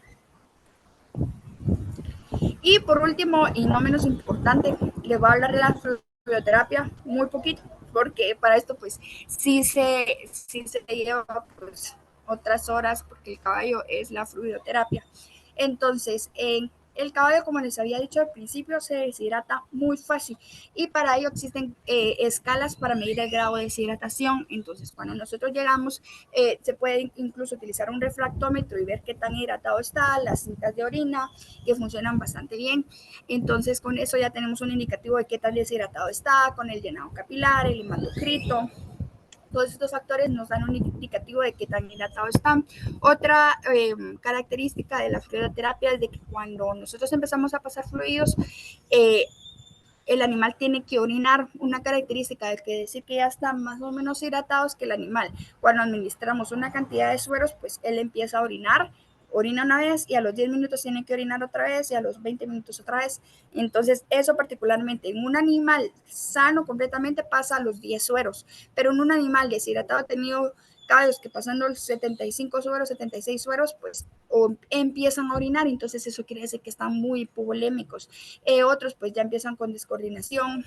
Y por último, y no menos importante, les voy a hablar de la fluidoterapia muy poquito, porque para esto pues sí se lleva pues otras horas, porque el caballo es la fluidoterapia. Entonces, el caballo, como les había dicho al principio, se deshidrata muy fácil y para ello existen escalas para medir el grado de deshidratación. Entonces, cuando nosotros llegamos, se puede incluso utilizar un refractómetro y ver qué tan hidratado está, las cintas de orina, que funcionan bastante bien. Entonces, con eso ya tenemos un indicativo de qué tan deshidratado está, con el llenado capilar, el hematocrito. Todos estos factores nos dan un indicativo de qué tan hidratado están. Otra característica de la fluidoterapia es de que cuando nosotros empezamos a pasar fluidos, el animal tiene que orinar. Una característica de que decir que ya están más o menos hidratados que el animal. Cuando administramos una cantidad de sueros, pues él empieza a orinar, orina una vez y a los 10 minutos tiene que orinar otra vez y a los 20 minutos otra vez. Entonces, eso particularmente en un animal sano completamente pasa a los 10 sueros, pero en un animal deshidratado ha tenido caballos que pasando los 75 sueros, 76 sueros, pues o empiezan a orinar, entonces eso quiere decir que están muy hipovolémicos. Otros pues ya empiezan con descoordinación.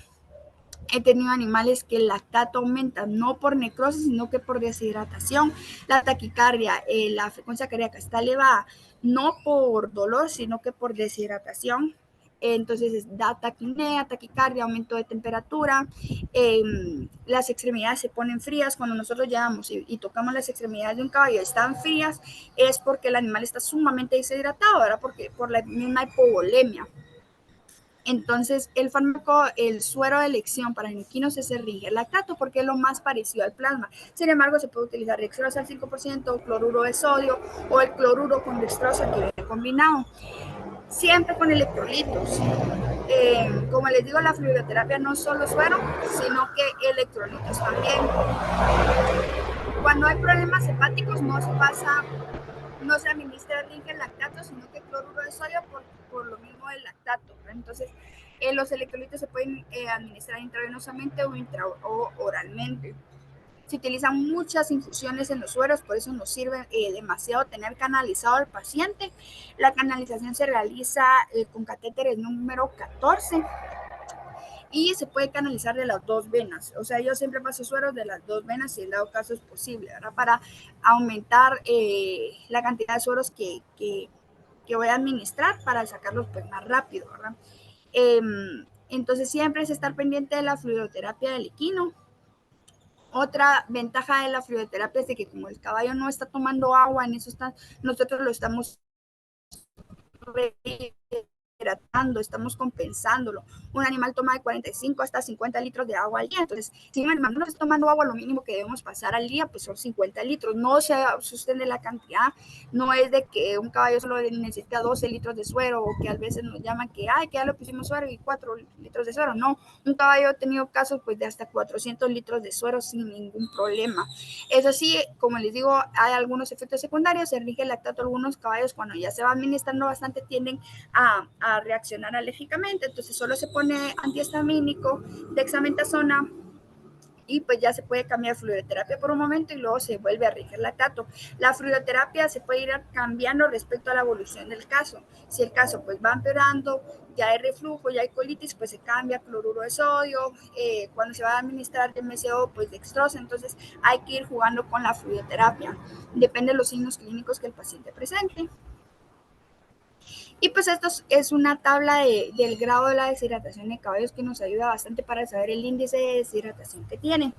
He tenido animales que el lactato aumenta no por necrosis, sino que por deshidratación. La taquicardia, la frecuencia cardíaca está elevada no por dolor, sino que por deshidratación. Entonces da taquipnea, taquicardia, aumento de temperatura, las extremidades se ponen frías. Cuando nosotros llevamos y tocamos las extremidades de un caballo, están frías, es porque el animal está sumamente deshidratado, ¿verdad? Porque por la misma hipovolemia. Entonces, el fármaco, el suero de elección para el equinos es el Ringer lactato porque es lo más parecido al plasma. Sin embargo, se puede utilizar dextrosa al 5%, cloruro de sodio o el cloruro con dextrosa que viene combinado. Siempre con electrolitos. Como les digo, la fluidoterapia no solo suero, sino que electrolitos también. Cuando hay problemas hepáticos no se administra Ringer lactato, sino que cloruro de sodio por lo mismo del lactato. Entonces, los electrolitos se pueden administrar intravenosamente o oralmente. Se utilizan muchas infusiones en los sueros, por eso nos sirve demasiado tener canalizado al paciente. La canalización se realiza con catéteres número 14 y se puede canalizar de las dos venas. O sea, yo siempre paso sueros de las dos venas si en dado caso es posible, ¿verdad? Para aumentar la cantidad de sueros que voy a administrar para sacarlos pues más rápido, ¿verdad? Entonces siempre es estar pendiente de la fluidoterapia del equino. Otra ventaja de la fluidoterapia es de que como el caballo no está tomando agua, nosotros lo estamos hidratando, estamos compensándolo. Un animal toma de 45 hasta 50 litros de agua al día. Entonces, si un animal no está tomando agua, lo mínimo que debemos pasar al día pues son 50 litros. No se asusten de la cantidad, no es de que un caballo solo necesita 12 litros de suero o que a veces nos llaman que, ay, que ya le pusimos suero y 4 litros de suero. No, un caballo ha tenido casos pues de hasta 400 litros de suero sin ningún problema. Eso sí, como les digo, hay algunos efectos secundarios, se rige el lactato. Algunos caballos cuando ya se va administrando bastante tienden a reaccionar alérgicamente, entonces solo se pone antihistamínico, dexametasona, y pues ya se puede cambiar fluidoterapia por un momento y luego se vuelve a regir lactato. La fluidoterapia se puede ir cambiando respecto a la evolución del caso. Si el caso pues va empeorando, ya hay reflujo, ya hay colitis, pues se cambia cloruro de sodio. Cuando se va a administrar MSO, pues dextrosa. Entonces hay que ir jugando con la fluidoterapia. Depende de los signos clínicos que el paciente presente. Y pues esto es una tabla del grado de la deshidratación de caballos que nos ayuda bastante para saber el índice de deshidratación que tienen.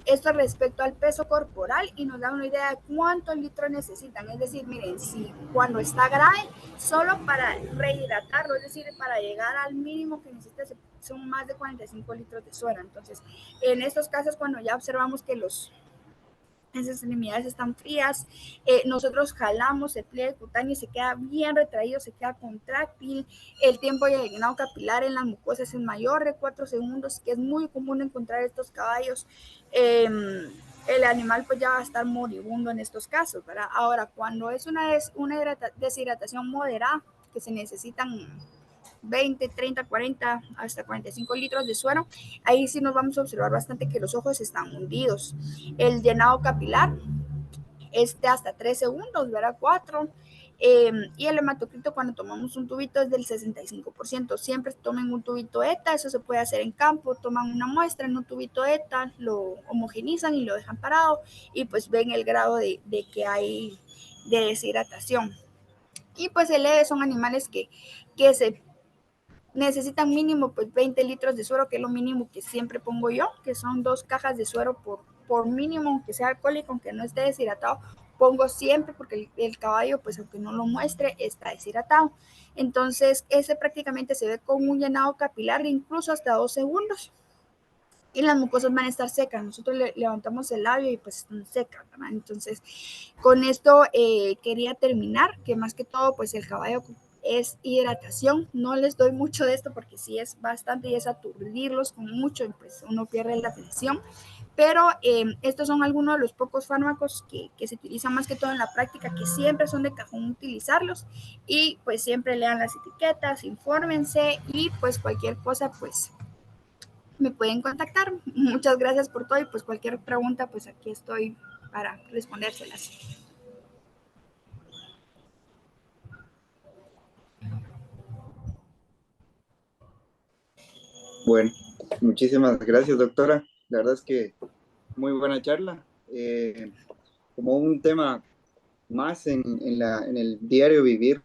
Esto respecto al peso corporal y nos da una idea de cuántos litros necesitan. Es decir, miren, si cuando está grave, solo para rehidratarlo, es decir, para llegar al mínimo que necesita, son más de 45 litros de suero. Entonces, en estos casos, cuando ya observamos que esas extremidades están frías, nosotros jalamos el pliegue cutáneo y se queda bien retraído, se queda contráctil. El tiempo de llenado capilar en las mucosas es mayor de 4 segundos, que es muy común encontrar estos caballos. El animal pues ya va a estar moribundo en estos casos, ¿verdad? Ahora, cuando es una deshidratación moderada, que se necesitan 20, 30, 40, hasta 45 litros de suero, ahí sí nos vamos a observar bastante que los ojos están hundidos. El llenado capilar hasta 3 segundos, ¿verdad? 4. Y el hematocrito cuando tomamos un tubito es del 65%. Siempre tomen un tubito ETA, eso se puede hacer en campo, toman una muestra en un tubito ETA, lo homogenizan y lo dejan parado y pues ven el grado de que hay de deshidratación. Y pues el EVE son animales que se necesitan mínimo pues 20 litros de suero, que es lo mínimo que siempre pongo yo, que son 2 cajas de suero por mínimo, aunque sea alcohólico, aunque no esté deshidratado, pongo siempre porque el caballo, pues aunque no lo muestre, está deshidratado. Entonces, ese prácticamente se ve con un llenado capilar de incluso hasta 2 segundos. Y las mucosas van a estar secas. Nosotros levantamos el labio y pues están secas, ¿verdad? Entonces, con esto quería terminar, que más que todo, pues el caballo es hidratación. No les doy mucho de esto porque sí es bastante y es aturdirlos con mucho y pues uno pierde la atención. Pero estos son algunos de los pocos fármacos que se utilizan más que todo en la práctica, que siempre son de cajón utilizarlos. Y pues siempre lean las etiquetas, infórmense y pues cualquier cosa, pues me pueden contactar. Muchas gracias por todo y pues cualquier pregunta, pues aquí estoy para respondérselas. Bueno, muchísimas gracias, doctora. La verdad es que muy buena charla. Como un tema más en el diario vivir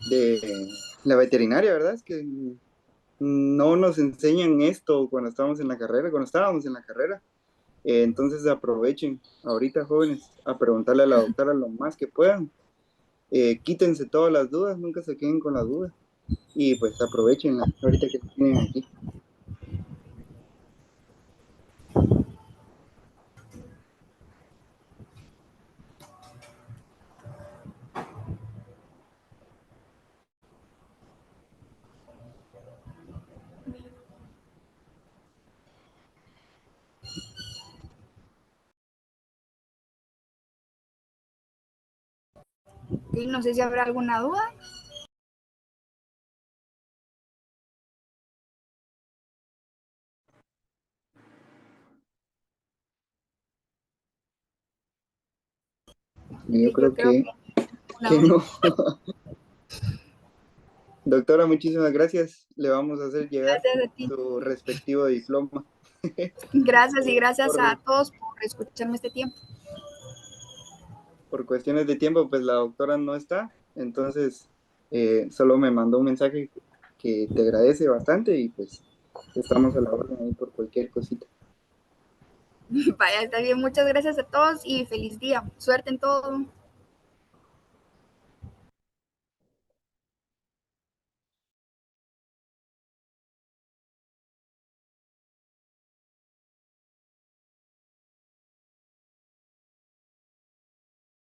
de la veterinaria, ¿verdad? Es que no nos enseñan esto cuando estamos en la carrera, cuando estábamos en la carrera. Entonces aprovechen ahorita, jóvenes, a preguntarle a la doctora lo más que puedan. Quítense todas las dudas, nunca se queden con la duda. Y pues aprovechenla ahorita que tienen aquí. Y no sé si habrá alguna duda. Yo Sí, yo creo creo una que duda. no. Doctora, muchísimas gracias. Le vamos a hacer llegar Gracias a ti. su respectivo diploma. Gracias y gracias a Por, todos por escucharme este tiempo. por cuestiones de tiempo, pues la doctora no está, entonces solo me mandó un mensaje que te agradece bastante y pues estamos a la orden ahí por cualquier cosita. Vaya, está bien. Muchas gracias a todos y feliz día. Suerte en todo.